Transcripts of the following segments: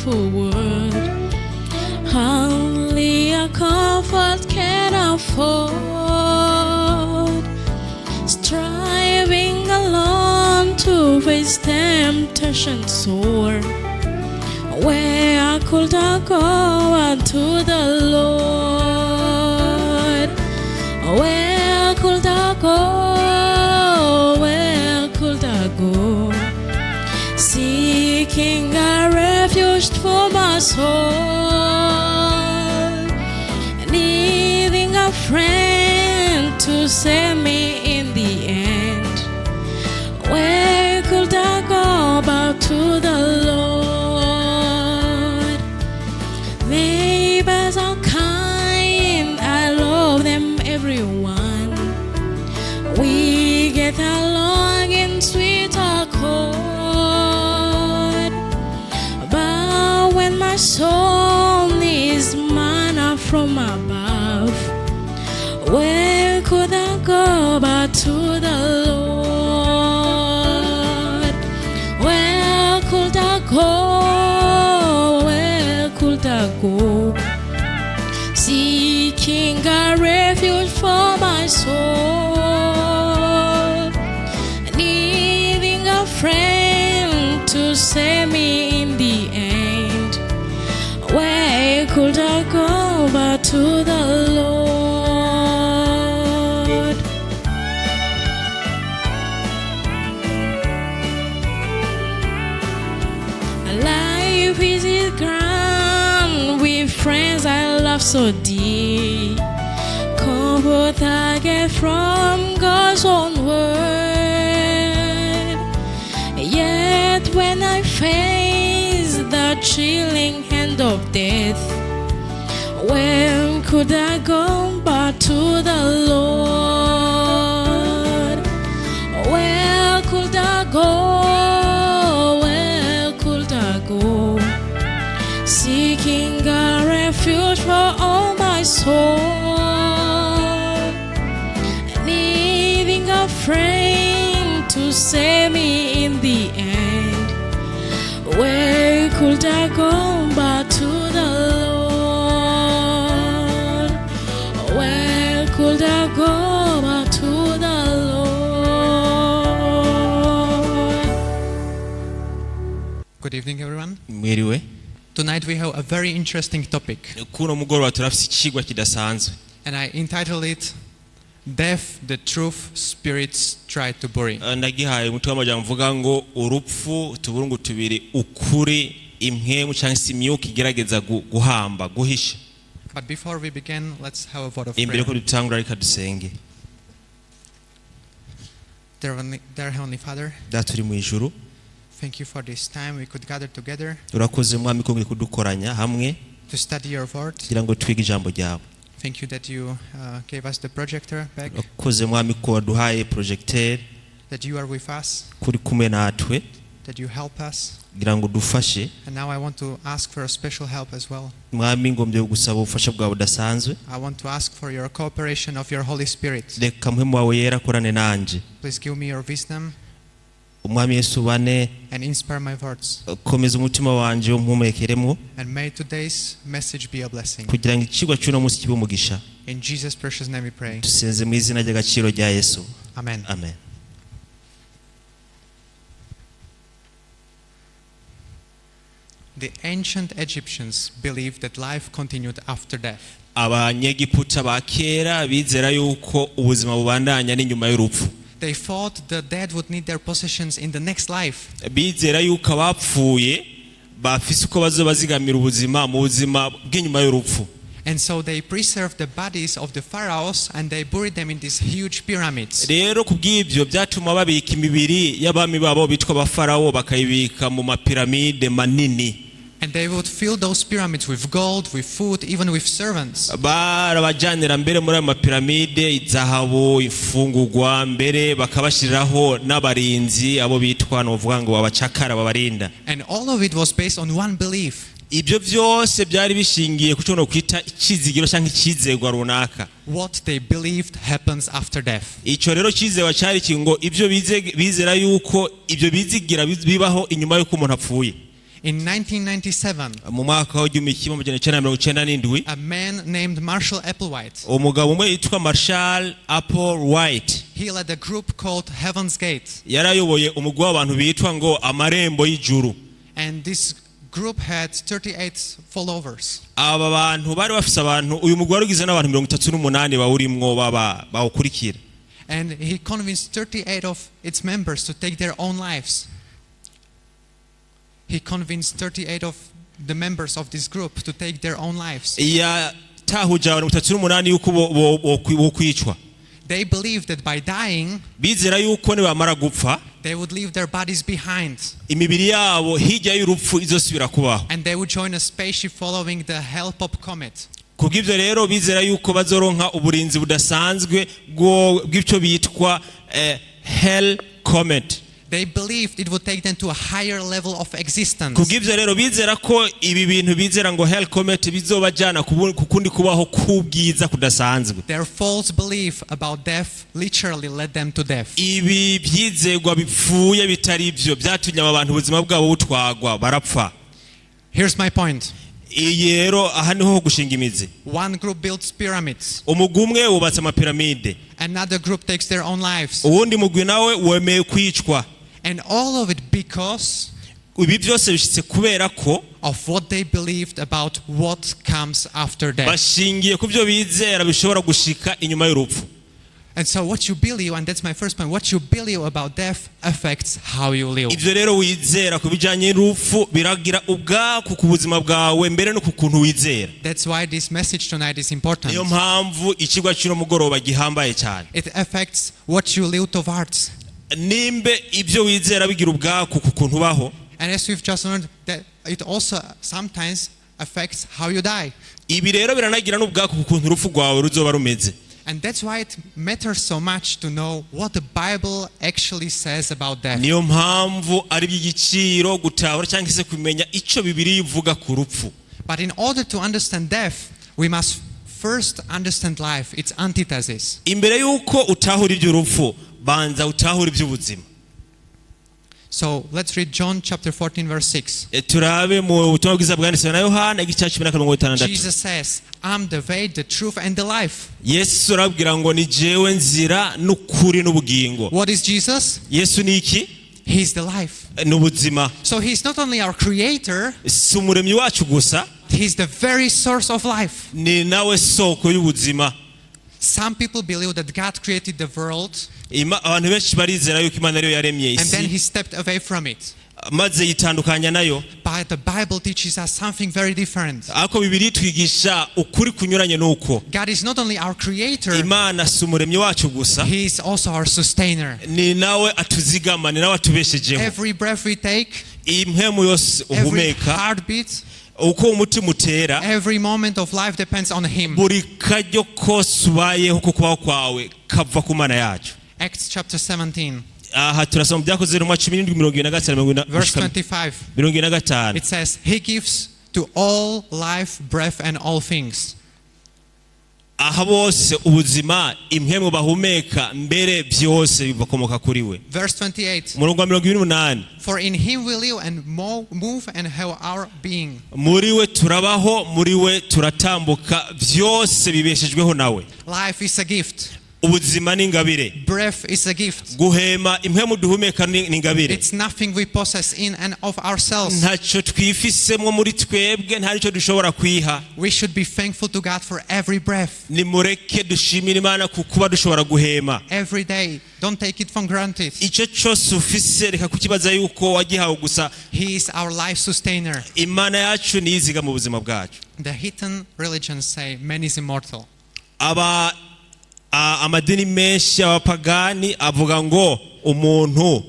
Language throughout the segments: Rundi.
beautiful word. Only a comfort can afford. Striving alone to face temptation sore. Where could I go unto the Lord? Where could I go? Where could I go? Seeking a refuge for my soul, needing a friend to save me in the end. Where could I go but to the Lord? Neighbors are kind, I love them everyone. We get along in sweet accord. But when my soul needs manna from above, where could I go but to the Lord? Where could I go? Where could I go? Seeking a refuge for my soul, needing a friend to save me in the end. Where could I go but to the Lord? Life is His ground with friends I love so deep. Comfort I get from God's own word. Yet when I face the chilling hand of death, where could I go but to the Lord? Where could I go? Where could I go? Seeking a refuge for all my soul, needing a friend to save me in the end. Where could I go but to the Lord? Where could I go but to the Lord? Good evening, everyone. Mwiriwe. Tonight we have a very interesting topic, Kuno mugoroba turafise ikigwa kidasanzwe. and I entitled it Death, the Truth Spirits Try to Bury. Ndagihaye umutwe w'amajambo mvuga ngo urupfu tuburungu tubiri ukuri impwemu cyangwa se imyuka igerageza guhamba guhisha. But before we begin, let's have a word of Imbere ko prayer. dutangura reka dusenge. Dear Heavenly Father, Data uri mu ijuru, thank you for this time we could gather together urakoze mwami ko kudukoranya hamwe to study your word. kugira ngo twige ijambo ryawe. Thank you that you gave us the projector back, Urakoze mwami ko waduhaye projecteur, that you are with us, kuri kumwe natwe that you help us. kugira ngo dufashe. And now I want to ask for a special help as well. Mwami ngombye gusaba ubufasha bwawe budasanzwe. I want to ask for your cooperation of your Holy Spirit. Reka mpemu wawe yera korane nanje. Please give me your wisdom Umwami Yesu bane and inspire my words. komeza umutima wanje umpumekeremo And may today's message be a blessing. kugira ngo ikigwa cy'uno munsi kibe umugisha. In Jesus' precious name we pray. Dusenze mu izina ry'agaciro rya Yesu. Amen. Amen. The ancient Egyptians believed that life continued after death. Abanyegiputa ba kera bizera yuko ubuzima bubandanya n'inyuma y'urupfu. They thought the dead would need their possessions in the next life. Bizera yuko abapfuye bafise uko bazobazigamira ubuzima mu buzima bw'inyuma y'urupfu. And so they preserved the bodies of the pharaohs and they buried them in these huge pyramids. Rero kubw'ibyo byatuma babika imibiri y'abami babo bitwa abafarawo bakayibika mu mapiramide manini. And they would fill those pyramids with gold, with food, even with servants. Barabajanira mbere muri amapiramide izahabu ifungurwa mbere bakabashiriraho n'abarinzi abo bitwa novuga ngo babacakara babarinda. And all of it was based on one belief. Ibyo byose byari bishingiye ku cyo no kwita ikizigiro cyangwa ikizegwa runaka. What they believed happens after death. Icyo rero kizegwa cyari kingo ibyo bizera yuko ibyo bizigira bibaho inyuma y'uko umuntu apfuye. In 1997, mu mwaka w'igihumbi kimwe amajana icenda na mirongo icenda n'indwi a man named Marshall Applewhite, umugabo umwe yitwa Marshall Applewhite he led a group called Heaven's Gate. yarayoboye umugwi w'abantu bitwa ngo amarembo y'ijuru. And this group had 38 followers. Aba bantu bari bafise abantu, uyu mugwi wari ugizwe n'abantu 38 bawurimwo bawukurikira. And he convinced 38 of its members to take their own lives. He convinced 38 of the members of this group to take their own lives. Yatahuje abantu 38 yuko bokwicwa. They believed that by dying, bizera yuko nibamara gupfa they would leave their bodies behind. imibiri yabo hirya y'urupfu izosubira kubaho. And they would join a spaceship following the Hale-Bopp comet. Kubw'ivyo rero bizera yuko bazoronka uburinzi budasanzwe bw'icyo bitwa Hale comet. They believed it would take them to a higher level of existence. Kubw'ivyo rero bizera ko ibi bintu bizera ngo Hale comet bizobajana kukundi kubaho kubwiza kudasanzwe. Their false belief about death literally led them to death. Ibi byizegwa bipfuye bitari byo byatumye abantu ubuzima bwabo butwagwa barapfa. Here's my point. Iyi rero aha niho gushinga imizi. One group builds pyramids. Umugwi umwe wubatse amapiramide. Another group takes their own lives. Uwundi mugwi nawe wemeye kwicwa. And all of it because ibi byose bishitse kubera ko of what they believed about what comes after death. Bashingiye ku byo bizera bishobora gushika inyuma y'urupfu. And so what you believe, and that's my first point, what you believe about death affects how you live. Ivyo rero wizera ku bijanye n'urupfu biragira ubwako ku buzima bwawe mbere no ku kuntu wizera. That's why this message tonight is important. Niyo mpamvu ikigwa cy'uno mugoroba gihambaye cyane. It affects what you live towards. Nimbe ibyo wizera bigira ubwako ku kuntu baho. And as we've just learned, that it also sometimes affects how you die. Ibi rero biranagira n'ubwako ku kuntu urupfu rwawe ruzoba rumeze. And that's why it matters so much to know what the Bible actually says about death. Niyo mpamvu ari by'igiciro gutahura cyangwa se kumenya icyo Bibiliya ivuga ku rupfu. But in order to understand death, we must first understand life, its antithesis. Imbere yuko utahura iby'urupfu banza utahura iby'ubuzima. So let's read John chapter 14 verse 6. Turabe mu butumwa bwiza bwanditswe na Yohana igice cya 10:16. Jesus says, I'm the way, the truth and the life. Yesu arabwira ngo ni jewe nzira n'ukuri n'ubugingo. What is Jesus? Yesu ni iki? He's the life. N'ubuzima. So he's not only our creator, si umuremyi wacu gusa, he's the very source of life. ni nawe soko y'ubuzima. Some people believe that God created the world Abantu benshi barizera yuko Imana ariyo yaremye and then he isi stepped away from it. maze yitandukanya nayo. But the Bible teaches us something very different. Ariko Bibiliya twigisha ukuri kunyuranye n'uko God is not only our creator, Imana si umuremyi wacu gusa, he is also our sustainer. ni nawe atuzigama, ni nawe atubeshejeho. Every breath we take, Impwemu yose every uhumeka, heartbeat, uko umutima utera, every moment of life depends on him. buri karyo kose ubayeho ku kubaho kwawe kava ku Mana yacu. Acts chapter 17 Aha turasoma byakozwe mu 17:25 verse 25. 25. It says, he gives to all life, breath and all things. Aha bose ubuzima impwemu bahumeka mbere byose bibakomoka kuri we. Verse 28. Umurongo wa 28. For in him we live and move and have our being. Muri we turabaho, muri we turatambuka, byose bibeshejweho nawe. Life is a gift. Ubuzima ni ingabire. Breath is a gift. Guhema impwemu duhumeka ni ingabire. It's nothing we possess in and of ourselves. Ntacyo twifisemo muri twebwe, nta nicyo dushobora kwiha. We should be thankful to God for every breath. Nimureke dushimire Imana kuba dushobora guhema. Every day. Don't take it for granted. Icyo cyose ufise reka kukibaza yuko wagihawe gusa. He is our life sustainer. Imana yacu ni iziga mu buzima bwacu. The heathen religions say man is immortal. Amadini menshi y'abapagani avuga ngo umuntu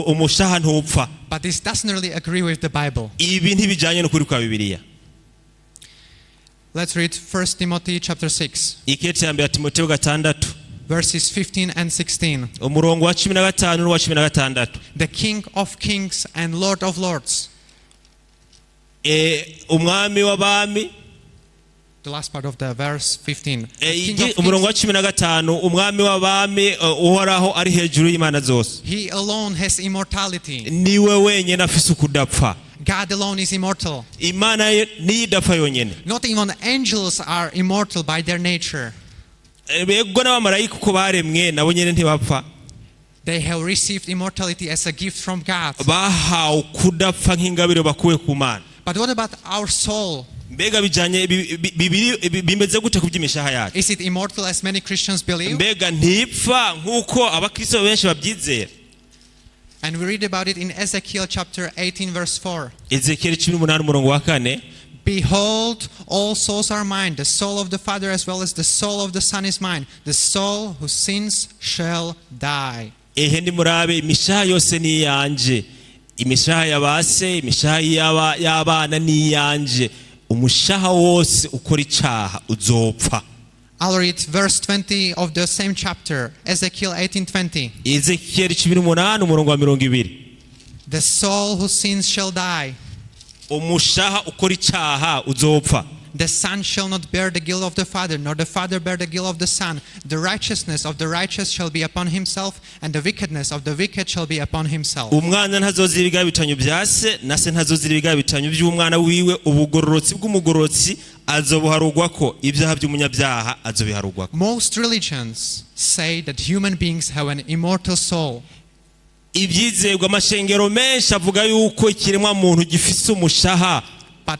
umushaha ntupfa. But this doesn't really agree with the Bible. Ibi ntibijyanye n'ukuri kwa Bibiliya. Let's read 1 Timothy chapter 6. Ikete ya mbere Timoteyo 6 verses 15 and 16. umurongo wa 15 n'uwa 16. The King of Kings and Lord of Lords. Umwami w'abami. The last part of the verse 15. Umurongo wa 15 umwami w'abami uhoraho ari hejuru y'Imana zose. He alone has immortality. Niwe wenyine afise ukudapfa. God alone is immortal. imana niyo idapfa yonyine. Not even angels are immortal by their nature. Bego n'abamarayika uko baremwe nabo nyine ntibapfa. They have received immortality as a gift from God. Bahawe kudapfa nk'ingabire bakuwe ku Mana. But what about our soul? Mbega bijanye bimeze gute kuby'imishaha yacu? Is it immortal as many Christians believe? Mbega ntipfa nk'uko abakristo benshi babyizera? And we read about it in Ezekiel chapter 18 verse 4. Ezekiel 18 umurongo wa 4. Behold, all souls are mine. The soul of the Father as well as the soul of the Son is mine. The soul who sins shall die. Ehe ndimurabe imishaha yose ni yanje. Imishaha yabase, imishaha y'abana ni yanje. Umushaha wose ukora icaha uzopfa. I'll read verse 20 of the same chapter, Ezekiel 18:20. Ezekiel 18 umurongo wa 20. The soul who sins shall die. Umushaha ukora icaha uzopfa. The Son shall not bear the guilt of the Father, nor the Father bear the guilt of the Son. The righteousness of the righteous shall be upon himself, and the wickedness of the wicked shall be upon himself. Umwana ntazozira ibigabitanyo byase, nase ntazozira ibigabitanyo by'umwana wiwe, ubugororotsi bw'umugororotsi azobuharugwako, ibyaha by'umunyabyaha azobiharugwako. Most religions say that human beings have an immortal soul. Ibyizerwa amashengero menshi avuga yuko ikiremwa muntu gifise umushaha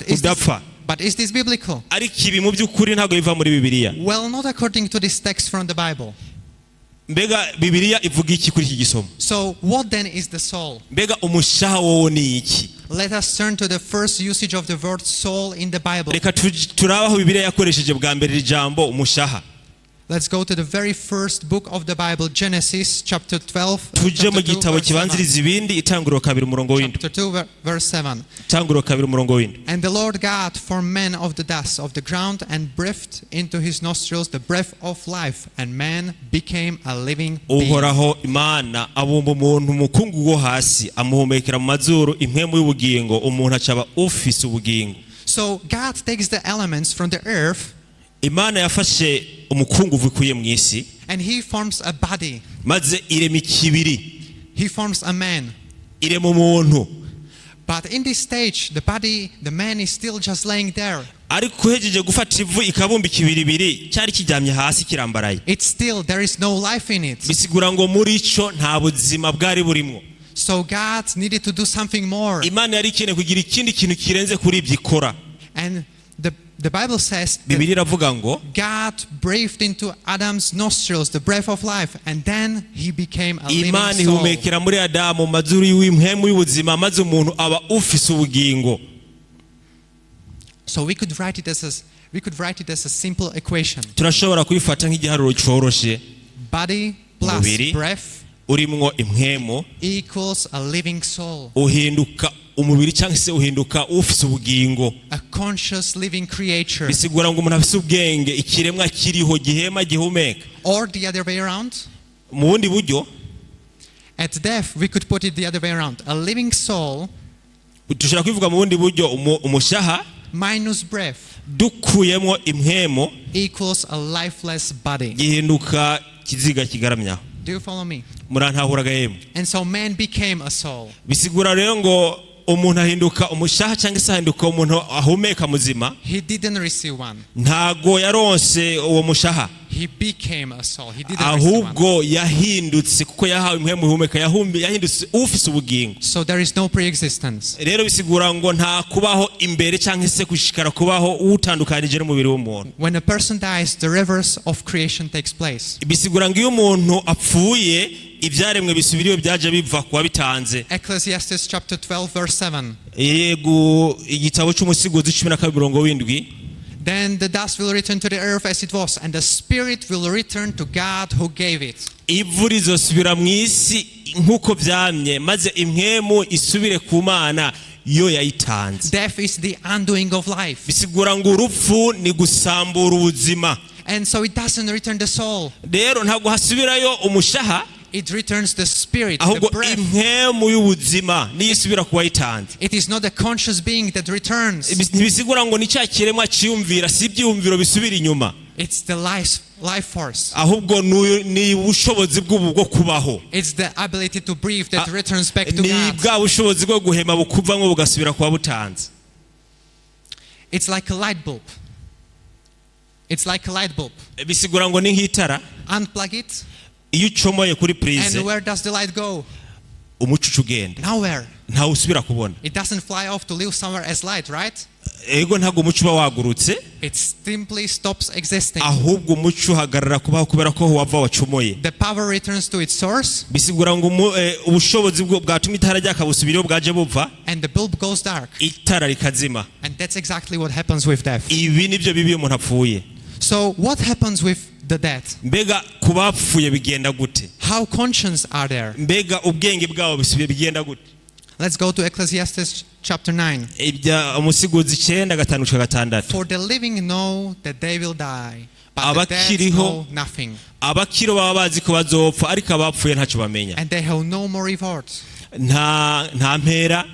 udapfa. But is this biblical? Ariko ibi mu by'ukuri ntago biva muri Bibiliya. Well, not according to this text from the Bible. Mbega Bibiliya ivuga iki kuri iki gisomo? So what then is the soul? Mbega umushaha wowe ni iki? Let us turn to the first usage of the word soul in the Bible. Reka turabaho Bibiliya yakoresheje bwa mbere ijambo umushaha. Let's go to the very first book of the Bible, Genesis chapter 12. Tuje mu gitabo kibanziriza ibindi itanguriro 2 umurongo w'indwi. Chapter 2 verse 7. Itanguriro 2 umurongo w'indwi. And the Lord God formed man of the dust of the ground and breathed into his nostrils the breath of life, and man became a living being. Uhoraho Imana abumba umuntu mukungu wo hasi amuhumekera mu mazuru impwemu y'ubugingo umuntu acaba ufise ubugingo. So God takes the elements from the earth. Imana yafashe umukungu uvuye mu isi and he forms a body. Maze irema ikibiri. He forms a man. Irema umuntu. But in this stage the man is still just laying there. Ariko hejeje gufata ivu ikabumba ikibiribiri cyari kijyamye hasi kirambaraye. It's still there is no life in it. Bisigura ngo muri ico nta buzima bwari burimo. So God needed to do something more. Imana yari ikeneye kugira ikindi kintu kirenze kuri ibyo ikora. And the Bible says Bibiliya iravuga ngo God breathed into Adam's nostrils the breath of life, and then he became a living Imana soul. ihumekera muri Adamu mazuru y'impwemu y'ubuzima maze umuntu aba ufise ubugingo. So we could write it as a simple equation. Turashobora kubifata nk'igiharuro cyoroshe. Body plus breath urimwo impwemu equals a living soul. Uhinduka umubiri cyangwa se uhinduka ufise ubugingo. A conscious living creature. Bisigura ngo umuntu afise ubwenge ikiremwa kiriho gihema gihumeka. Or the other way around. Mu bundi buryo at death we could put it the other way around. A living soul dushobora kwivuga mu bundi buryo umushaha minus breath dukuyemo impwemu equals a lifeless body. Gihinduka kiziga kigaramya. Do you follow me? Murantahuraga yemwe. And so man became a soul. Bisigura rero ngo umuntu ahinduka umushaha cyangwa se ahinduka umuntu ahumeka muzima. He didn't receive one. Ntago yaronse uwo mushaha. He became a soul. He didn't receive one. Ahubwo yahindutse kuko yahawe impwemu ihumeka yahindutse ufise ubugingo. So there is no pre-existence. Rero bisigura ngo nta kubaho imbere cyangwa se kushikara kubaho utandukanije n'umubiri w'umuntu. When a person dies, the reverse of creation takes place. Bisigura ngo iyo umuntu apfuye ibyaremwe bisubiriyo byaje biva kuba bitanze. Ecclesiastes chapter 12 verse 7. Yego igitabo cy'umusigozi 12:7. Then the dust will return to the earth as it was, and the spirit will return to God who gave it. Ivu rizosubira mu isi nk'uko byamye maze impwemu isubire ku Mana yo yayitanze. Death is the undoing of life. Bisigura ngo urupfu ni gusambura ubuzima. And so it doesn't return the soul. Rero ntabwo hasubirayo umushaha. It returns the spirit, the ahubwo breath. impwemu y'ubuzima niyo isubira kuba yitanze. It is not a conscious being that returns. Ntibisigura ngo ni cya kiremwa cyiyumvira si ibyiyumviro bisubira inyuma. It's the life force. ahubwo ni ubushobozi bwo kubaho. It's the ability to breathe that returns back to ni God. bwa bushobozi bwo guhema bukuvamwo bugasubira kwa butanze. It's like a light bulb. It's like a light bulb. Bisigura ngo ni nk'itara. Unplug it. Iyo ucomoye kuri prize. And where does the light go? Umucucu ugenda. Nowhere. Ntawe usubira kubona. It doesn't fly off to live somewhere as light, right? Ego ntabwo umuco uba wagurutse. It simply stops existing. Ahubwo umuco uhagarara kubaho kubera ko wava wacomoye. The power returns to its source. Bisigura ngo ubushobozi bwatumye itara ryakabusubiraho bwaje bupfa. And the bulb goes dark. Itara rikazima. And that's exactly what happens with death. Ibi nibyo bibi umuntu apfuye. So what happens with the dead? Mbega kubapfuye bigenda gute? How conscious are there? Mbega ubwenge bwabo bigenda gute? Let's go to Ecclesiastes chapter 9. Umusigozi 9:5-6. For the living know that they will die, but the dead know nothing. Abakiro baba bazi ko bazopfa ariko abapfuye ntacyo bamenya. And they have no more reward. Nta mpera.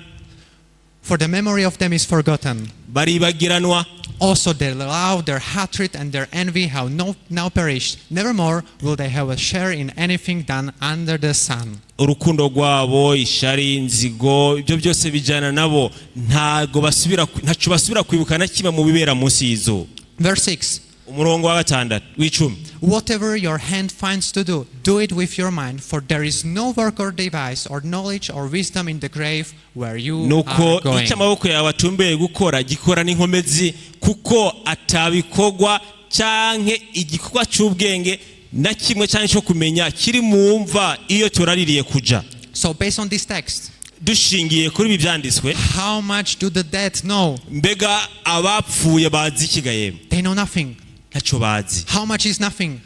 For the memory of them is forgotten. Baribagiranwa. Also their love, their hatred, and their envy have now perished. Nevermore will they have a share in anything done under the sun. Urukundo rwabo, ishari, inzigo, ibyo byose bijana nabo ntacyo basubira kwibuka na kimwe mu bibera munsi y'izuba. Verse 6. Umurongo wa 6 w'icumi. Whatever your hand finds to do, do it with your mind, for there is no work or device or knowledge or wisdom in the grave where you are going. Icyo amaboko yawe atumbeye gukora gikora n'inkomezi kuko atabikogwa canke igikorwa cy'ubwenge na kimwe cyane cyo kumenya kiri mu mva iyo turaririye kuja. So based on this text, dushingiye kuri ibi byanditswe, how much do the dead know? Mbega abapfuye bazi ikigaye? They know nothing. Ntacyo bazi. How much is nothing?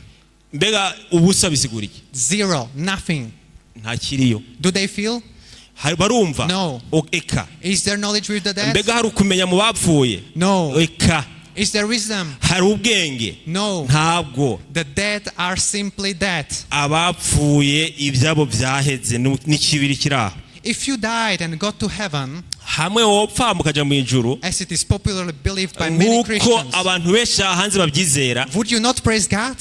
Mbega ubusa bisigura iki? Zero, nothing. Nta kiriyo. Do they feel? Barumva? No. Eka. Is there knowledge with the dead? Mbega hari ukumenya mu bapfuye? No. Eka. Is there wisdom? Hari ubwenge? No. Ntabwo. The dead are simply dead. Abapfuye ibyabo byaheze n'ikibiri kiraho. If you died and got to heaven, hamwe wopfa mukaja mu ijuru, as it is popularly believed by many Christians, abantu benshi hanze babyizera, would you not praise God?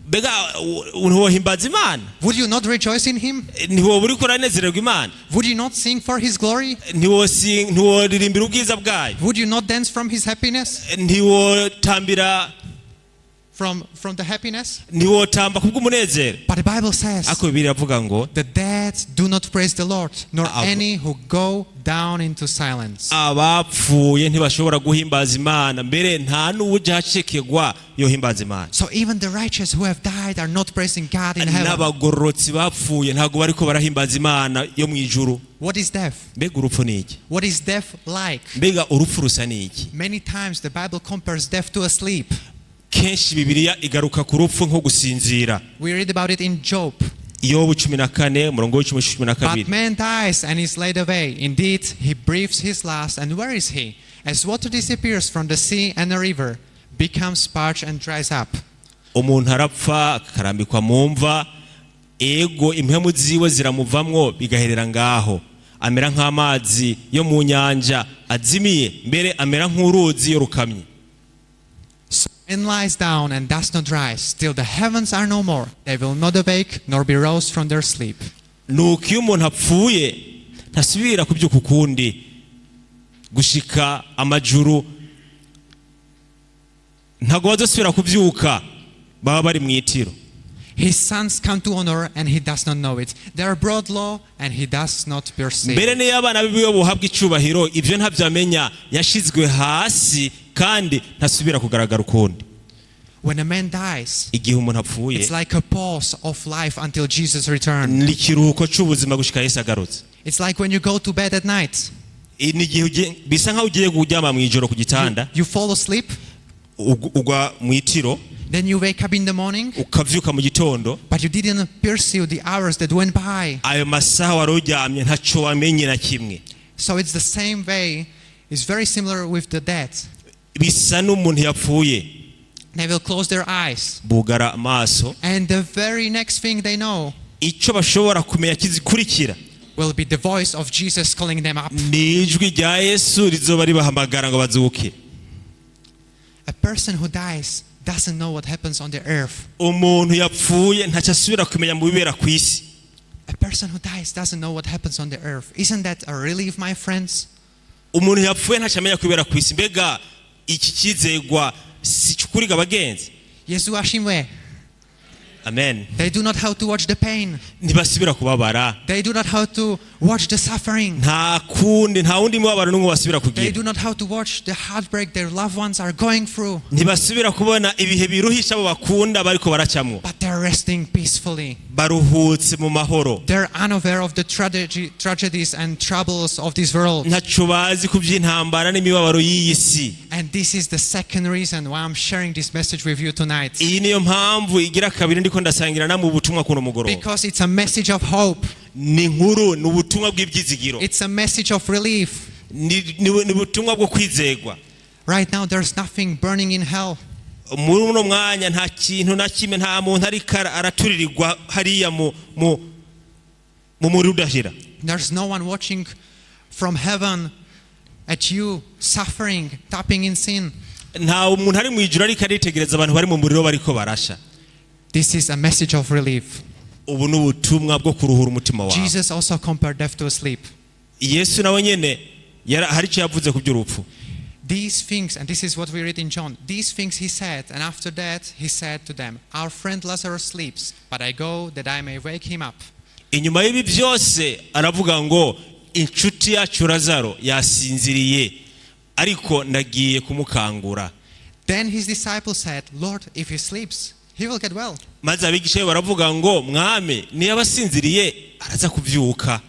Mbega ntiwohimbaza Imana? Would you not rejoice in Him? Ntiwoba uriko uranezererwa Imana? Would you not sing for His glory? Ntiworirimbira ubwiza bwayo? Would you not dance from His happiness? Ntiwotambira from the happiness? Ntiwotamba kubw'umunezero? But the Bible says, ako Bibiliya avuga ngo, the dead do not praise the Lord, nor any who go down into silence. Abapfuye ntibashobora guhimbaza Imana, mbere nta n'uwuja hacekegwa yohimbaza Imana. So even the righteous who have died are not praising God in heaven. N'abagororotsi bapfuye ntago bariko barahimbaza Imana yo mu ijuru. What is death? Mbega urupfu ni iki? What is death like? Mbega urupfu rusa ni iki? Many times the Bible compares death to a sleep. Kenshi Bibiliya igaruka ku rupfu nko gusinzira. We read about it in Job. Yobu 14 umurongo w'12. But man dies and is laid away. Indeed, he breathes his last. And where is he? As water disappears from the sea and a river becomes parched and dries up. Umuntu arapfa akarambikwa mu mva, ego impwemu ziwe ziramuvamwo bigaherera ngaho. Amera nk'amazi yo mu nyanja azimiye, mbere amera nk'uruzi yo rukamye. And lies down and does not rise, till the heavens are no more. They will not awake nor be roused from their sleep. Nuko iyo umuntu apfuye ntasubira kubyuka ukundi gushika amajuru, ntago bazosubira kubyuka, baba bari mu itiro. His sons come to honor and he does not know it. They are brought low and he does not perceive. Mbere niyo abana biwe bohabwa icubahiro, ibyo ntabyamenya, yashizwe hasi kandi ntasubira kugaragara ukundi. When a man dies, igihe umuntu apfuye, it's like a pause of life until Jesus returns. Ni kiruhuko cy'ubuzima gushika Yesu agarutse. It's like when you go to bed at night. Ni igihe bisa nkaho ugiye kuryama mu ijoro ku gitanda. You fall asleep. Ugwa mu itiro. Then you wake up in the morning. Ukavyuka mu gitondo. But you didn't perceive the hours that went by. Ayo masaha waruryamye ntacyo wamenye na kimwe. So it's the same way. It's very similar with the dead. Bisa n'umuntu yapfuye. They will close their eyes. Bugara amaso. And the very next thing they know, icyo bashobora kumenya kizikurikira, will be the voice of Jesus calling them up. Ni ijwi rya Yesu rizoba ribahamagara ngo bazuke. A person who dies doesn't know what happens on the earth. umuntu yapfuye ntacasubira kumenya mu bibera ku isi. A person who dies doesn't know what happens on the earth. Isn't that a relief, my friends? Umuntu yapfuye ntacamenya kubera ku isi. Mbega iki kizegwa si cyukuri gabagenzi. Yesu ashimwe. Amen. They do not how to watch the pain. Ntibasubira kubabara. They do not how to watch the suffering. Nta wundi mubabaro n'umwe basubira They kugira. do not how to watch the heartbreak their loved ones are going through. Ntibasubira kubona ibihe biruhisha abo bakunda bariko baracamwo. But they're resting peacefully. Baruhutse mu mahoro. They're unaware of the tragedies and troubles of this world. Ntaco bazi ku by'intambara n'imibabaro y'iyi si. And this is the second reason why I'm sharing this message with you tonight. Iyi niyo mpamvu igira kabiri ndiko ndasangira namwe ubutumwa kuno mugoroba. Because it's a message of hope. Ni inkuru, ni ubutumwa bw'ibyizigiro. It's a message of relief. Ni ubutumwa bwo kwizegwa. Right now there's nothing burning in hell. Muri uno mwanya nta kintu na kimwe, nta muntu ariko araturirirwa hariya mu muri udashira. There's no one watching from heaven at you suffering, tapping in sin. Nta umuntu ari mu ijuru ariko aritegereza abantu bari mu muriro bariko barasha. This is a message of relief. Ubu ni ubutumwa bwo kuruhura umutima wawe. Jesus also compared death to sleep. Yesu nawe nyene hari icyo yavuze ku by'urupfu. These things, and this is what we read in John, these things he said, and after that he said to them, our friend Lazarus sleeps, but I go that I may wake him up. Inyuma y'ibi byose aravuga ngo inshuti yacu Lazaro yasinziriye ariko ndagiye kumukangura. Then his disciples said, Lord, if he sleeps, he will get well. Maze abigisha baravuga ngo mwami niyo abasinziriye araza kuvyuka.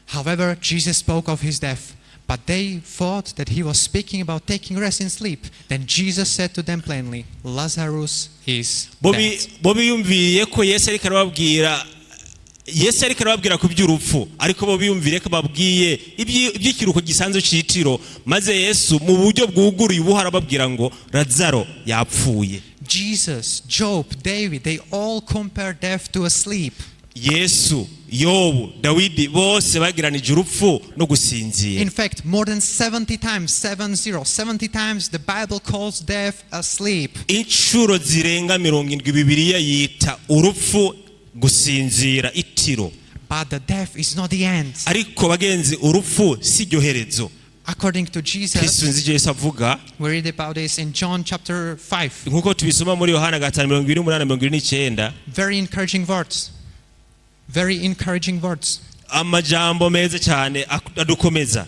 However, Jesus spoke of his death, but they thought that he was speaking about taking rest in sleep. Then Jesus said to them plainly, Lazarus is dead. Bo biyumviye ko Yesu ariko arababwira ku by'urupfu, ariko bo biyumvire ko babwiye iby'ikiruko gisanzwe cyitiro, maze Yesu mu buryo bwuguruye ubuhara babwira ngo Lazaro yapfuye. Jesus, Job, David, they all compare death to a sleep. Yesu, Yobu, Dawidi bose bagiranije urupfu no gusinzira. In fact, more than 70 times the Bible calls death a sleep. Inshuro zirenga 70 Bibiliya yita urupfu gusinzira itiro. But the death is not the end. Ariko bagenzi urupfu si ryoherezo. According to Jesus, we read about this in John chapter 5. Nkuko tubisoma muri Yohana 5:28-29. Very encouraging words. Very encouraging words. Amajambo meza cyane adukomeza.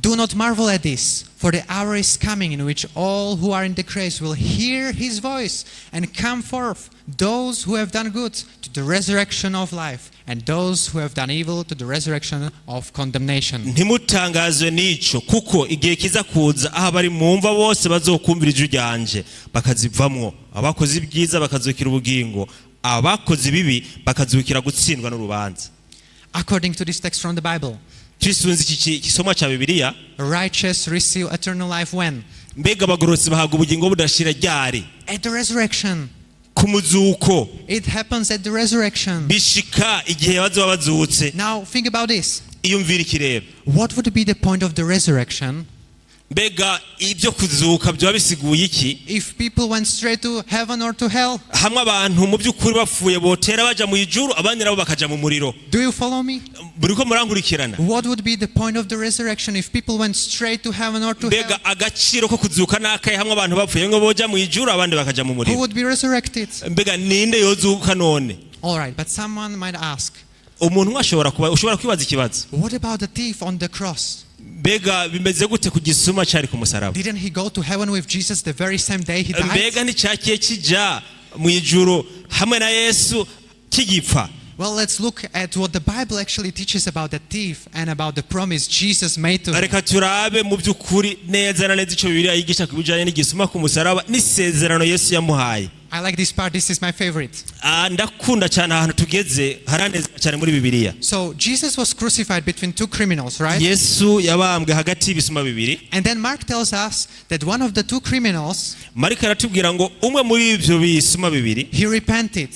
Do not marvel at this, for the hour is coming in which all who are in the grace will hear his voice and come forth, those who have done good to the resurrection of life, and those who have done evil to the resurrection of condemnation. Ntimutangazwe n'ico kuko igihe kiza kuza aho bari mumva bose bazokumvira ijwi ryanje bakazivamwo, abakoze ibyiza bakazukira ubugingo, abakoze bibi bakazukira gutsindwa n'urubanza. According to this text from the Bible, Twisunze iki kisoma cha Bibiliya, righteous receive eternal life when? Mbega abagororotsi bahabwa ubugingo budashira ryari? At the resurrection. Ku muzuko. It happens at the resurrection. Bishika igihe bazoba bazutse. Now think about this. Iyumvira ikireba. What would be the point of the resurrection? Mbega ibyo kuzuka byo bisiguye iki? If people went straight to heaven or to hell? Hamwe abantu mu by'ukuri bapfuye botera baja mu ijuru, abandi nabo bakaja mu muriro. Do you follow me? Buriko murankurikirana. What would be the point of the resurrection if people went straight to heaven or to hell? Mbega agaciro ko kuzuka nakaye hamwe abantu bapfuye ngo boja mu ijuru, abandi bakaja mu muriro. Who would be resurrected? Mbega ninde yozuka none? All right, but someone might ask, umuntu ushobora kwibaza ikibazo. What about the thief on the cross? Mbega bimeze gute ku gisuma cyari ku musaraba? Didn't he go to heaven with Jesus the very same day he died? Mbega nticyakiye kija mu ijuru hamwe na Yesu kigipfa? Well, let's look at what the Bible actually teaches about the thief and about the promise Jesus made to him. Reka turabe mu by'ukuri neza na neza icyo Bibiliya yigisha ku bijanye n'igisuma ku musaraba n'isezerano Yesu yamuhaye. I like this part. This is my favorite. Ndakunda cyane ahantu tugeze haraneza cyane muri Bibiliya. So Jesus was crucified between two criminals, right? Yesu yabambwe hagati y'ibisuma bibiri. And then Mark tells us that one of the two criminals, Mariko aratubwira ngo umwe muri ibyo bisuma bibiri, he repented.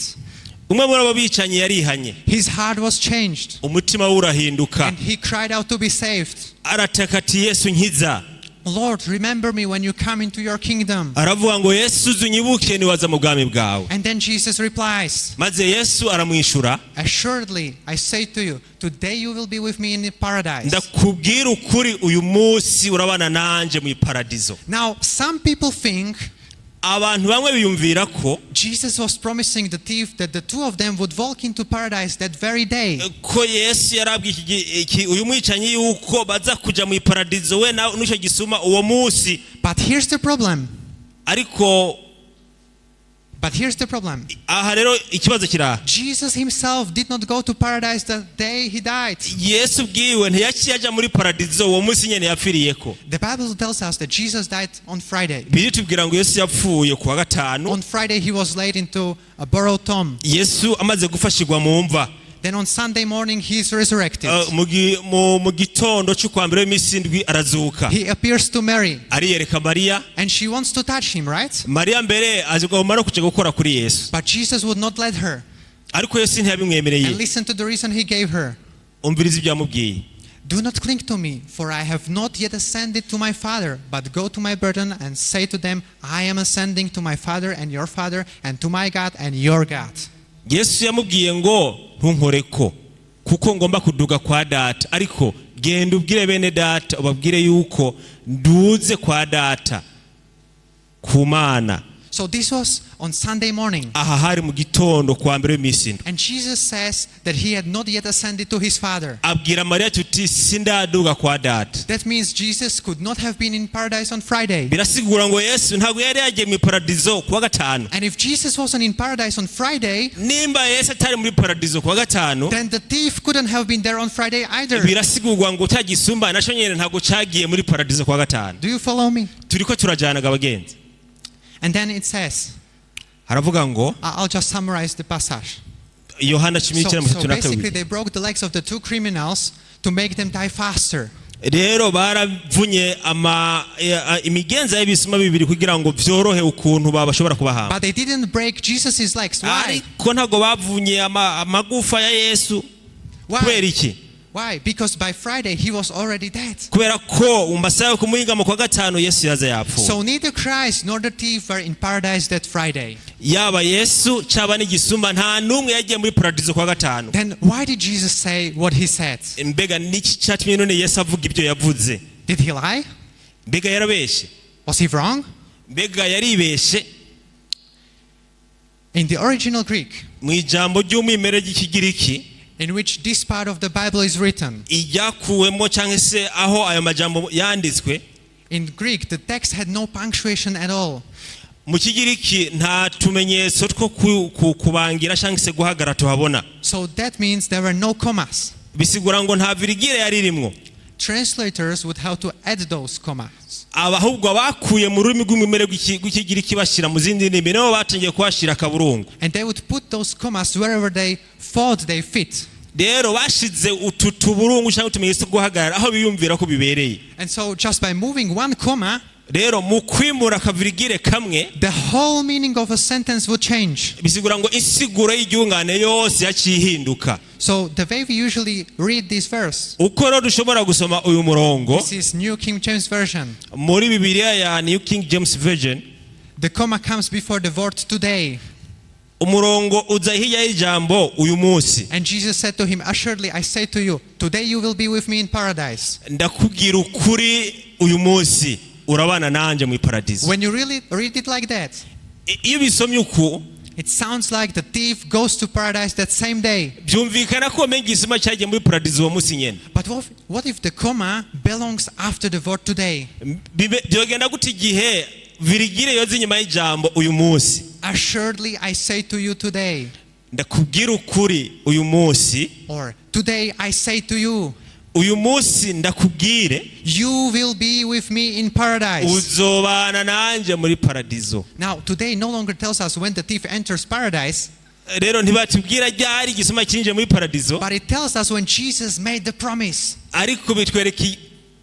umwe muri abo bicanyi yarihanye. His heart was changed. Umutima we urahinduka. And he cried out to be saved. Arataka ati Yesu nkiza. Lord, remember me when you come into your kingdom. aravuga ngo Yesu uzunyibuke niwaza mu bwami bwawe. And then Jesus replies, Maze Yesu aramwishura, assuredly, I say to you, today you will be with me in the paradise. ndakubwira ukuri uyu munsi urabana nanje mu paradizo. Now, some people think Abantu bamwe biyumvira ko Jesus was promising the thief that the two of them would walk into paradise that very day. ko Yesu yarabwiye uyu mwicanyi yuko baza kuja mu paradizo we na n'icyo gisuma uwo munsi. But here's the problem. Aha rero ikibazo kiraha. Jesus himself did not go to paradise the day he died. Yesu bwiwe ntiyaciye aja muri paradizo uwo munsi nyene yapfiriyeko. The Bible tells us that Jesus died on Friday. Biritubwira ngo Yesu yapfuye ku wa gatanu. On Friday he was laid into a borrowed tomb. Yesu amaze gufashirwa mu mva. Then on Sunday morning he is resurrected. Mu gitondo cyo kwa mbere w'imisi ndwi arazuka. He appears to Mary. Ariyereka Mariya. And she wants to touch him, right? Mariya mbere azigomba no kuja gukora kuri Yesu. But Jesus would not let her. Ariko Yesu ntiyabimwemereye. And listen to the reason he gave her. Umviriza ibyo yamubwiye. Do not cling to me, for I have not yet ascended to my Father, but go to my brethren and say to them, I am ascending to my Father and your Father, and to my God and your God. Yesu yamubwiye ngo ntunkoreko kuko ngomba kuduga kwa data, ariko genda ubwire bene data ubabwire yuko nduze kwa data ku Mana. So this was on Sunday morning. Aha hari mu gitondo kwa mbere w'imisi. And Jesus says that he had not yet ascended to his Father. Abwira Mariya tuti sindaduga kwa data. That means Jesus could not have been in paradise on Friday. Birasigura ngo Yesu ntabwo yari yagiye mu paradizo ku wa gatanu. And if Jesus wasn't in paradise on Friday, nimba Yesu atari muri paradizo ku wa gatanu, then the thief couldn't have been there on Friday either. Birasigurwa ngo cyagisumba naco nyene ntabwo cyagiye muri paradizo ku wa gatanu. Do you follow me? Turiko turajana abagenzi. And then it says, haravuga ngo I'll just summarize the passage. Yohana So 10:32. basically they broke the legs of the two criminals to make them die faster. Rero baravunye imigenza y'ibisuma bibiri kugira ngo byorohe ukuntu bashobora kubahamba. But they didn't break Jesus' legs. Why? Ariko ntago bavunye amagufa ya Yesu. Kubera iki? Why? Because by Friday he was already dead. Kubera ko umasaye kumwingamo kwa gatanu Yesu yaza yapfuye. So neither Christ nor the thief were in paradise that Friday. Yaba Yesu cyaba n'igisumba nta numwe yagiye muri paradizo kwa gatanu. Then why did Jesus say what he said? Mbega niki cyatumye none Yesu avuga ibyo yavuze? Did he lie? Mbega yarabeshe? Was he wrong? Mbega yaribeshe? In the original Greek, mu ijambo ry'umwimerere ry'Ikigiriki, in which this part of the Bible is written, ijyakuwemo cyangwa se aho ayo majambo yanditswe, in Greek the text had no punctuation at all. mu Kigiriki nta tumenyetso two kubangira cyangwa se guhagarara tuhabona. So that means there were no commas. Bisigura ngo nta virigire yari irimo. Translators would have to add those commas. Abahubwo bakuye mu rurimi rw'umwimerere rw'Ikigiriki bashyira mu zindi ndimi nibo batangiye kuhashyira akaburungu. And they would put those commas wherever they thought they fit. Rero bashize utu tuburungu cyangwa utumenyetso guhagarara aho biyumvira ko bibereye. And so just by moving one comma, rero mu kwimura akavirigire kamwe, the whole meaning of a sentence would change. Bisigura ngo insiguro y'igiungane yose yacihinduka. So the way we usually read this verse, uko rero dushobora gusoma uyu murongo, this is New King James Version. Muri Bibiliya ya New King James Version, the comma comes before the word today. Umurongo uza hirya y'ijambo uyu munsi. And Jesus said to him, assuredly I say to you, today you will be with me in paradise. Ndakubwira ukuri uyu munsi urabana nanje mu paradizo. When you really read it like that, iyo bisomye uko, it sounds like the thief goes to paradise that same day. Byumvikana ko mengi isima cyagiye muri paradizo uwo munsi nyene. But what if the comma belongs after the word today? Byogenda gute igihe virigire yoza inyuma y'ijambo uyu munsi? Assuredly I say to you today. Ndakubwira ukuri uyu munsi. Or today I say to you. Uyu munsi ndakubwire, you will be with me in paradise. Uzobana nanje muri paradizo. Now today no longer tells us when the thief enters paradise. Rero ntibatubwira ryari igisuma kinje muri paradizo. But it tells us when Jesus made the promise. Ariko bitwereka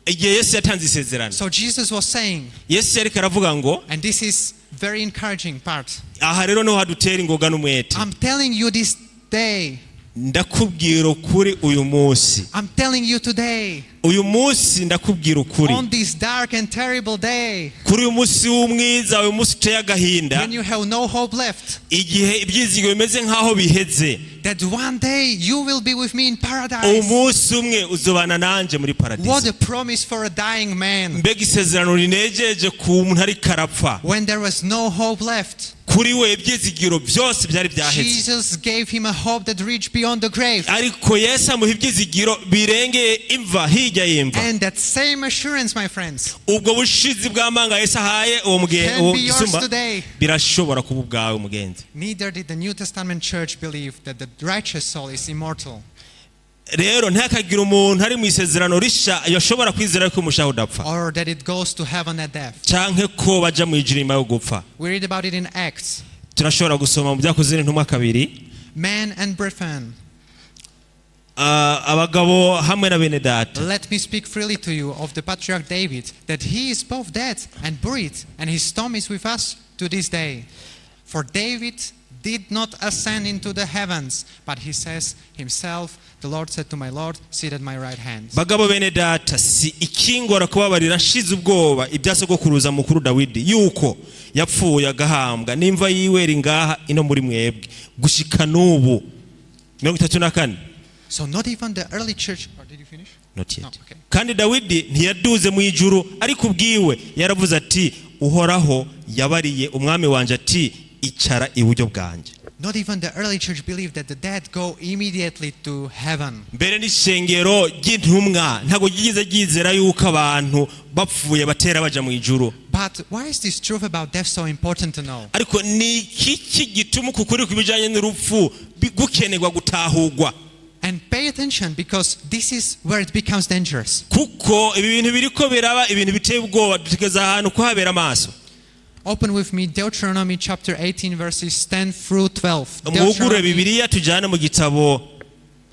igihe Yesu yatanze isezerano. So Jesus was saying, Yesu yari karavuga ngo, and this is very encouraging part. Aha rero no hadutera ingoga n'umwete. I'm telling you this day. ndakubwira ukuri uyu munsi. I'm telling you today, Uyu munsi ndakubwira ukuri. on this dark and terrible day, Kuri uyu munsi w'umwiza, uyu munsi uteye agahinda, when you have no hope left, igihe ibyizigiro bimeze nk'aho biheze, that one day you will be with me in paradise. umunsi umwe uzobana nanje muri What paradizo. a promise for a dying man. Mbega isezerano rinejeje ku muntu ariko arapfa. When there was no hope left, Kuri we ibyizigiro byose byari byaheze, Jesus gave him a hope that reached beyond the grave. ariko Yesu amuha ibyizigiro birengeye imva, hirya y'imva. And that same assurance, my friends, Ubwo bushizi bw'amanga Yesu ahaye uwo can be yours gisumba today. birashobora kuba ubwawe mugenzi. Neither did the New Testament church believe that the righteous soul is immortal. Rero ntihakagire umuntu ari mu isezerano rishya yashobora kwizera ko umushaho udapfa, Or that it goes to heaven at death. canke ko baja mu ijuru nyuma yo gupfa. We read about it in Acts. Turashobora gusoma mu byakozwe n'intumwa 2, Men and brethren, abagabo hamwe na bene data. let me speak freely to you of the patriarch David, that he is both dead and buried, and his tomb is with us to this day. For David did not ascend into the heavens, but he says himself, the Lord said to my Lord, sit at my right hand. Bagabo bene data, si ikingora kubabarira nshize ubwoba ibyasogokuruza mukuru Dawidi yuko yapfuye agahambwa n'imva yiwe iri ngaha ino muri mwebwe gushika n'ubu. 34. So not even the early church, or did you finish? Not yet. No, okay. Kandi Dawidi ntiyaduze mu ijuru, ariko ubwiwe yaravuze ati uhoraho yabariye umwami wanje ati icara iburyo bwanje. Not even the early church believed that the dead go immediately to heaven. Mbere n'ishengero ry'intumwa ntago ryigize ryizera yuko abantu bapfuye batera baja mu ijuru. But why is this truth about death so important to know? Ariko ni iki gituma ukuri kubijanye n'urupfu gukenerwa gutahurwa? And pay attention, because this is where it becomes dangerous. Kuko ibi bintu biriko biraba ibintu biteye ubwoba, dutegeza ahantu kuhabera amaso. Open with me Deuteronomy chapter 18 verses 10 through 12. Mugure Bibiliya tujane mu gitabo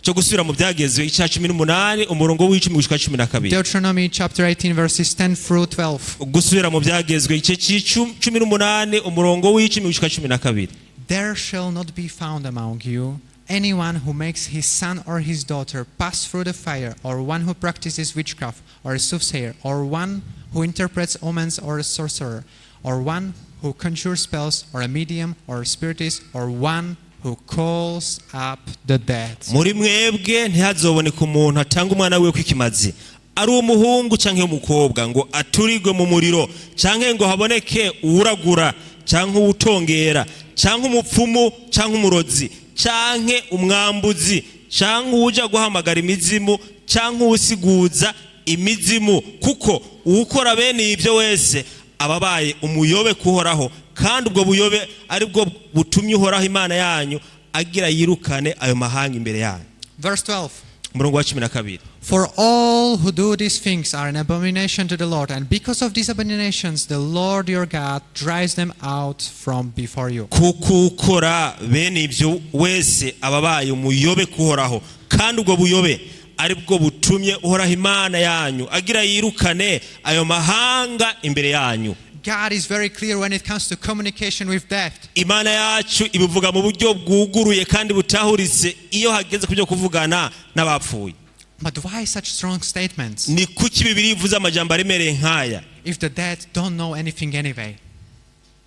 cyo gusubira mu byagezwe icya 18 umurongo w'icumi gushika 12. Deuteronomy chapter 18 verses 10 through 12. Gusubira mu byagezwe ice 18 umurongo w'icumi gushika 12. There shall not be found among you anyone who makes his son or his daughter pass through the fire, or one who practices witchcraft, or a soothsayer, or one who interprets omens, or a sorcerer, or one who conjures spells, or a medium, or a spiritist, or one who calls up the dead. Muri mwebwe ntihazoboneka umuntu atanga umwana wiwe kw'ikimazi, ari umuhungu canke umukobwa ngo aturigwe mu muriro, canke ngo haboneke uragura canke utongera canke umupfumu canke umurozi canke umwambuzi canke uja guhamagara imizimu canke usiguza imizimu, kuko ukora bene ibyo wese ababaye umuyobe kuhoraho, kandi ubwo buyobe ari bwo butumye uhoraho Imana yanyu agira yirukane ayo mahanga imbere yanyu. Verse 12. Umurongo wa 12. For all who do these things are an abomination to the Lord, and because of these abominations the Lord your God drives them out from before you. Kuko ukora bene ibyo wese ababaye umuyobe kuhoraho, kandi ubwo buyobe ari bwo butumye uhoraho Imana yanyu agira yirukane ayo mahanga imbere yanyu. God is very clear when it comes to communication with death. Imana yacu ibivuga mu buryo bwuguruye kandi butahuritse iyo hageze kubyo kuvugana n'abapfuye. But why such strong statements? Ni kuki Bibiliya ivuze amajambo aremereye nkaya? If the dead don't know anything anyway.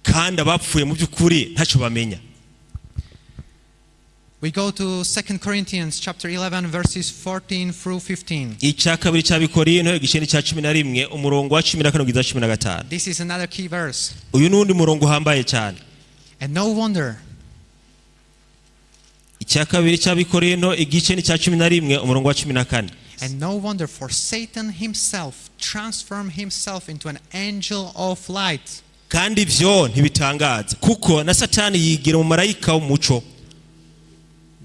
Kandi abapfuye mu by'ukuri ntacyo bamenya. We go to 2 Corinthians chapter 11 verses 14 through 15. Icya kabiri cy'Abikorino igice cya 11 umurongo wa 14 kugeza 15. This is another key verse. Uyu nundi murongo uhambaye cyane. And no wonder. Icya kabiri cy'Abikorino igice cya 11 umurongo wa 14. And no wonder, for Satan himself transformed himself into an angel of light. Kandi ibyo ntibitangaza kuko na Satani yigira mu marayika w'umuco.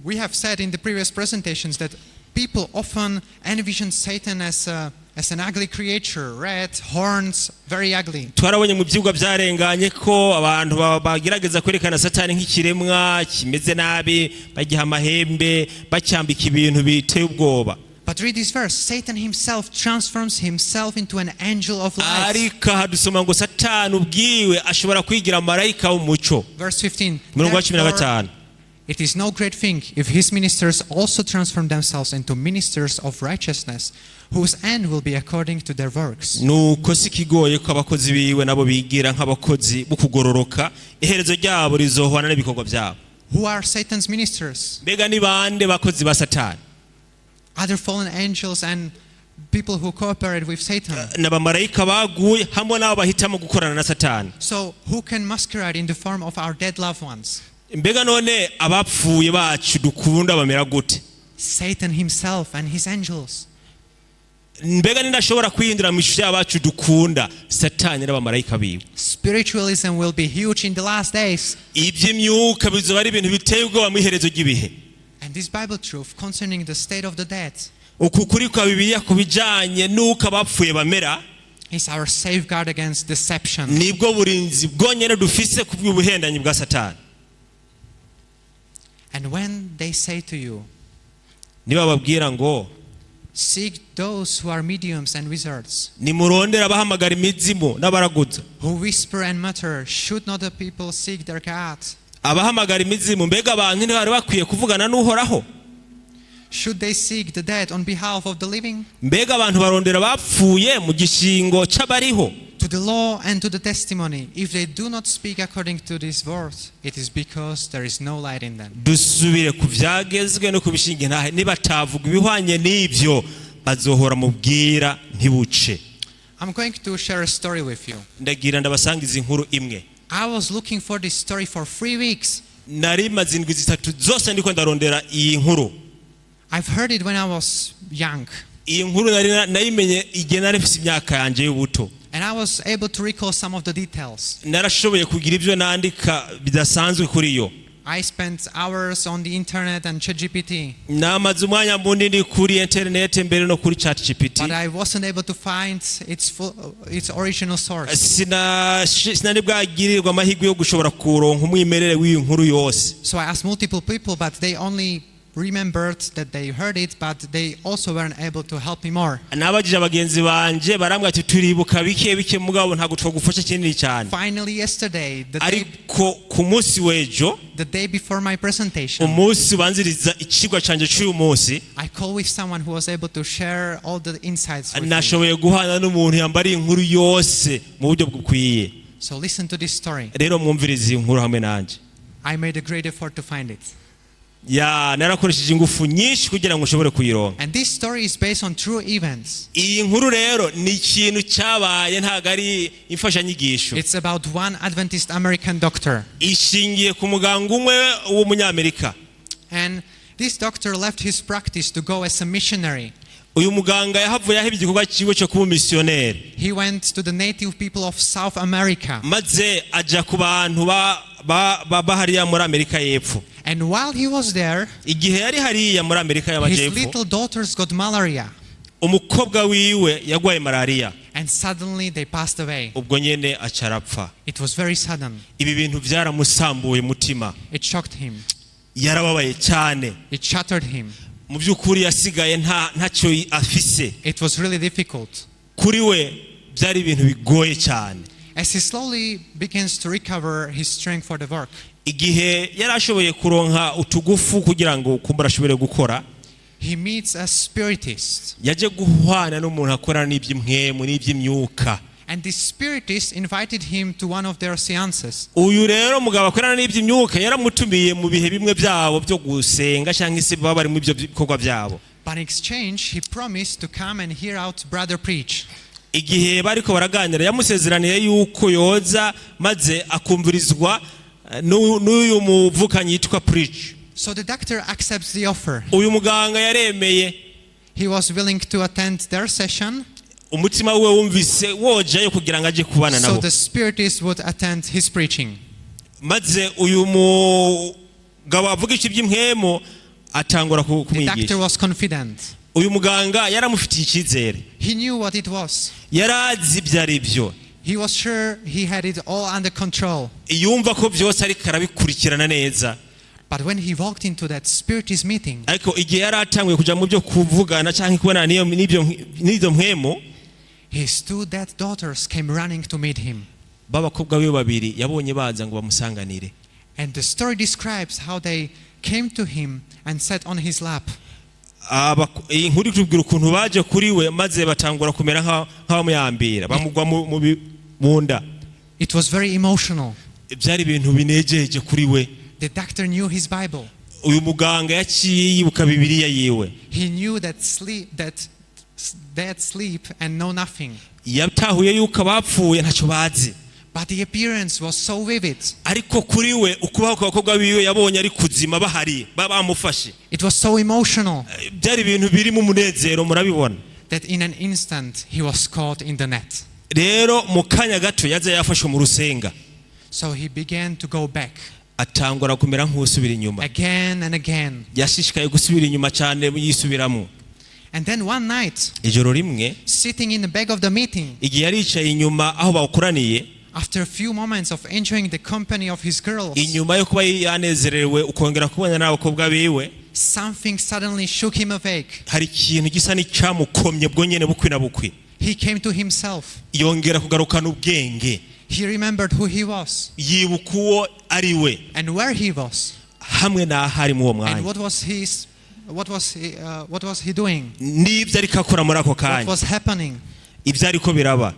We have said in the previous presentations that people often envision Satan as an ugly creature, red, horns, very ugly. Twarabonye mu byigwa byarenganye ko abantu bagerageza kwerekana Satani nk'ikiremwa kimeze nabi, bagiha amahembe, bacyambika ibintu biteye ubwoba. But read this verse. Satan himself transforms himself into an angel of light. Ariko hadusoma ngo Satani ubwiwe ashobora kwigira marayika w'umuco. Verse 15. Murongo wa 15. It is no great thing if his ministers also transform themselves into ministers of righteousness, whose end will be according to their works. nuko si kigoye ko abakozi biwe nabo bigira nk'abakozi bukugororoka iherezo ryabo rizohwana n'ibikorwa byabo. Who are Satan's ministers? Mbega ni bande bakozi ba Satani? Other fallen angels and people who cooperate with Satan. N'abamarayika baguye hamwe n'abo bahitamo gukorana na Satani. So who can masquerade in the form of our dead loved ones? Mbega none abapfuye bacu dukunda bamera gute? Satan himself and his angels. Mbega nindashobora kwihindura mu ishusho y'abacu dukunda Satani n'abamarayika biwe. Spiritualism will be huge in the last days. Iby'imyuka bizoba ari ibintu biteye ubwoba mu iherezo ry'ibihe. And this Bible truth concerning the state of the dead Ukuri kwa Bibiliya kubijanye nuko abapfuye bamera is our safeguard against deception. nibwo burinzi bwonyene dufise ku bw'ubuhendanyi bwa Satani. And when they say to you, Niba babwira ngo seek those who are mediums and wizards, nimurondera abahamagara imizimu n'abaraguza. who whisper and mutter, should not the people seek their God? Abahamagara imizimu mbega abantu ntibari bakwiye kuvugana n'uhoraho? Should they seek the dead on behalf of the living? Mbega abantu barondera bapfuye mu gishingo c'abariho? To the law and to the testimony, if they do not speak according to this word, it is because there is no light in them. Dusubire ku vyagezwe no kubishinga ntahe nibatavuga ibihwanye n'ivyo bazohora mu bwira ntibuce. I'm going to share a story with you. Ndagira ndabasangiza inkuru imwe. I was looking for this story for 3 weeks. Nari maze indwi zitatu zose ndiko ndarondera iyi nkuru. I've heard it when I was young. Iyi nkuru nayimenye igihe nari mfise imyaka yanje y'ubuto. And I was able to recall some of the details. Narashoboye kugira ivyo nandika bidasanzwe kuri yo. I spent hours on the internet and ChatGPT. Namaze umwanya munini kuri internet mbere no kuri ChatGPT. But I wasn't able to find its original source. Sinari bwagirirwa amahirwe yo gushobora kuronka umwimerere w'iyi nkuru yose. So I asked multiple people, but they only remembered that they heard it, but they also weren't able to help me more. Nabajije abagenzi banje barambwira ati turibuka bike bike mugabo ntago twagufasha kinini cyane. Finally yesterday, ariko ku munsi w'ejo, the day before my presentation, umunsi banziriza ikigwa canje cy'uyu munsi, I called with someone who was able to share all the insights with me. Nashoboye guhana n'umuntu yambari inkuru yose mu buryo bukwiye. So listen to this story. Rero mwumvirize inkuru hamwe nanje. I made a great effort to find it. Narakoresheje ingufu nyinshi kugira ngo nshobore kuyironka. And this story is based on true events. Iyi nkuru rero ni ikintu cyabaye ntago ari imfashanyigisho. It's about one Adventist American doctor. Ishingiye ku muganga umwe w'umunyamerika. And this doctor left his practice to go as a missionary. Uyu muganga yahavuye aheba igikorwa cyiwe cyo kuba missionnaire. He went to the native people of South America. Maze aja ku bantu bahariya muri Amerika y'Epfo. And while he was there, igihe yari hariya muri Amerika y'Amajyepfo, his little daughters got malaria. Umukobwa wiwe yagwaye malaria. And suddenly they passed away. Ubwo nyene acarapfa. It was very sudden. Ibi bintu byaramusambuye mutima. It shocked him. Yarababaye cyane. It shattered him. Mu by'ukuri yasigaye ntacyo afise. It was really difficult. Kuri we byari ibintu bigoye cyane. As he slowly begins to recover his strength for the work, igihe yarashoboye kuronka utugufu kugira ngo kumbura ashobore gukora, he meets a spiritist. Yaje guhwana n'umuntu akorana n'iby'impwemu n'iby'imyuka. And this spiritist invited him to one of their seances. Uyu rero mugabo akorana n'iby'imyuka yaramutumiye mu bihe bimwe byabo byo gusenga cyangwa se baba bari mu byo bikorwa byabo. But in exchange, he promised to come and hear out brother preach. Igihe bariko baraganira yamusezeraniye yuko yoza maze akumvirizwa n'uyu muvukanyi yitwa preach. So the doctor accepts the offer. Uyu muganga yaremeye. He was willing to attend their session. Umutima we wumvise wojayo kugira ngo aje kubana nabo. So the spiritist would attend his preaching. Maze uyu mugabo avuga iby'impwemu atangura kumwigisha. The doctor was confident. Uyu muganga yaramufitiye icyizere. He knew what it was. Yarazi ibyari byo. He was sure he had it all under control. Yumva ko byose ari karabikurikirana neza. But when he walked into that spiritist meeting, ariko igihe yaratanguye kuja mu byo kuvugana cyangwa kubona n'ibyo mpwemu, his two dead daughters came running to meet him. Babakobwa be babiri yabonye baza ngo bamusanganire. And the story describes how they came to him and sat on his lap. iyi nkuru itubwira ukuntu baje kuri we maze batangura kumera nk'abamuyambira bamugwa mu nda. It was very emotional. Byari ibintu binejeje kuri we. The doctor knew his Bible. Uyu muganga yaciye yibuka Bibiliya yiwe. He knew that dead sleep and know nothing. Yatahuye yuko abapfuye ntacyo bazi. But the appearance was so vivid. Ariko kuri we ukubaho kw'abakobwa biwe yabonye ari kuzima bahari bamufashe. It was so emotional. Byari ibintu biri mu munezero murabibona. That in an instant he was caught in the net. Rero mu kanya gato yaza yafashwe mu rusenga. So he began to go back. Atangura kumera nk'usubira inyuma. Again and again. Yashishikaye gusubira inyuma cyane yisubiramo. And then one night, ijoro rimwe, sitting in the back of the meeting, igihe yaricaye inyuma aho bawukoraniye, after a few moments of enjoying the company of his girls, inyuma yo kuba yanezerewe ukongera kubana n'abakobwa biwe, something suddenly shook him awake. hari ikintu gisa n'icyamukomye bwo nyene bukwi na bukwi. He came to himself. Yongera kugarukana ubwenge. He remembered who he was. Yibuka uwo ari we. And where he was. Hamwe n'ahari mu uwo mwanya. And what was he doing? N'ibyo ariko akora muri ako kanya. What was happening? Ibyo ariko biraba.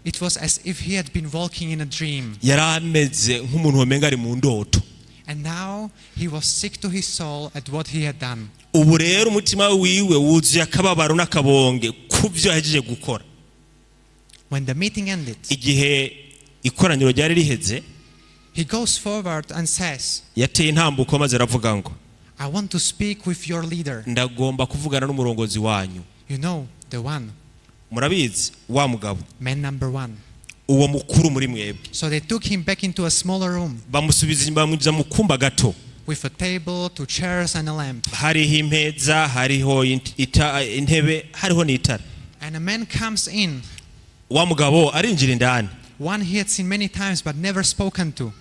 It was as if he had been walking in a dream. Yari ameze nk'umuntu wamenga ari mu ndoto. And now he was sick to his soul at what he had done. Ubu rero umutima wiwe wuzuye akababaro n'akabonge kubyo yahejeje gukora. When the meeting ended, igihe ikoraniro ryari riheze, he goes forward and says, yateye intambuko maze aravuga ngo, I want to speak with your leader. Ndagomba kuvugana n'umurongozi wanyu. You know, the one. Murabizi wa mugabo. Man number one. Uwo mukuru muri mwebwe. So they took him back into a smaller room. Bamusubiza inyuma mu kumba gato. With a table, 2 chairs and a lamp. Hariho impeza, hariho intebe, hariho n'itara. And a man comes in. Wa mugabo arinjira indani. One he had seen many times but never spoken to.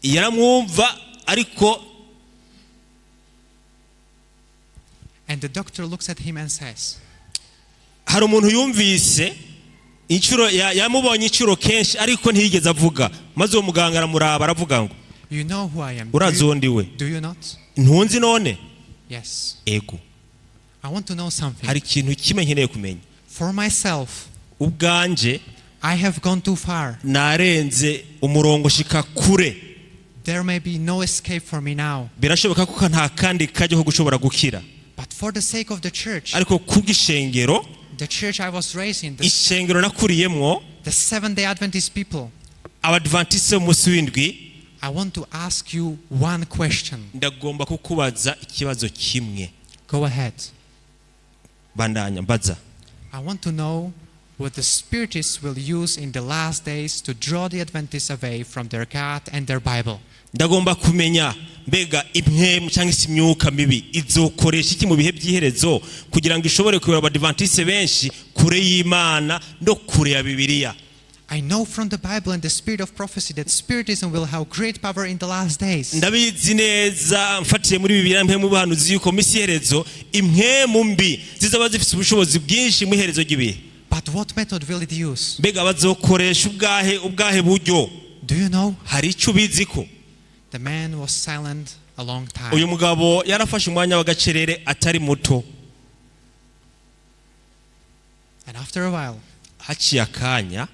Yaramwumva ariko. And the doctor looks at him and says, hari umuntu yumvise inshuro yamubonye inshuro kenshi ariko ntiyigeze avuga, maze uwo muganga aramuraba aravuga ngo, you know who I am. Urazondiwe. Do you not? Ntunzi none? Yes. Ego. I want to know something. Hari ikintu kimwe nkeneye kumenya. For myself, ubwanje, I have gone too far. Narenze umurongo shika kure. There may be no escape for me now. Birashoboka ko nta kandi kajya ho gushobora gukira. But for the sake of the church, ariko kubw'ishengero, the church I was raised in, ishengero nakuriyemwo, the Seventh-day Adventist people, Abadventiste umunsi w'indwi, I want to ask you one question. Ndagomba kukubaza ikibazo kimwe. Go ahead. Bandanya mbaza. I want to know what the Spiritists will use in the last days to draw the Adventists away from their God and their Bible. Ndagomba kumenya mbega impwemu cyangwa imyuka mibi izokoresha iki mu bihe by'iherezo kugira ngo ishobore kuyobora Abadventiste benshi kure y'Imana no kure ya Bibiliya. I know from the Bible and the spirit of prophecy that Spiritism will have great power in the last days. Ndabizi neza mfatiye muri Bibiliya impwemu bahanuzi yuko misi iherezo impwemu mbi zizaba zifite ubushobozi bwinshi mu iherezo ry'ibihe. But what method will it use? Mbega bazokoresha ubwahe buryo? Do you know? Hari icyo biziko. The man was silent a long time. Uyu mugabo yarafashe umwanya w'agacerere atari muto. And after a while, haciye akanya,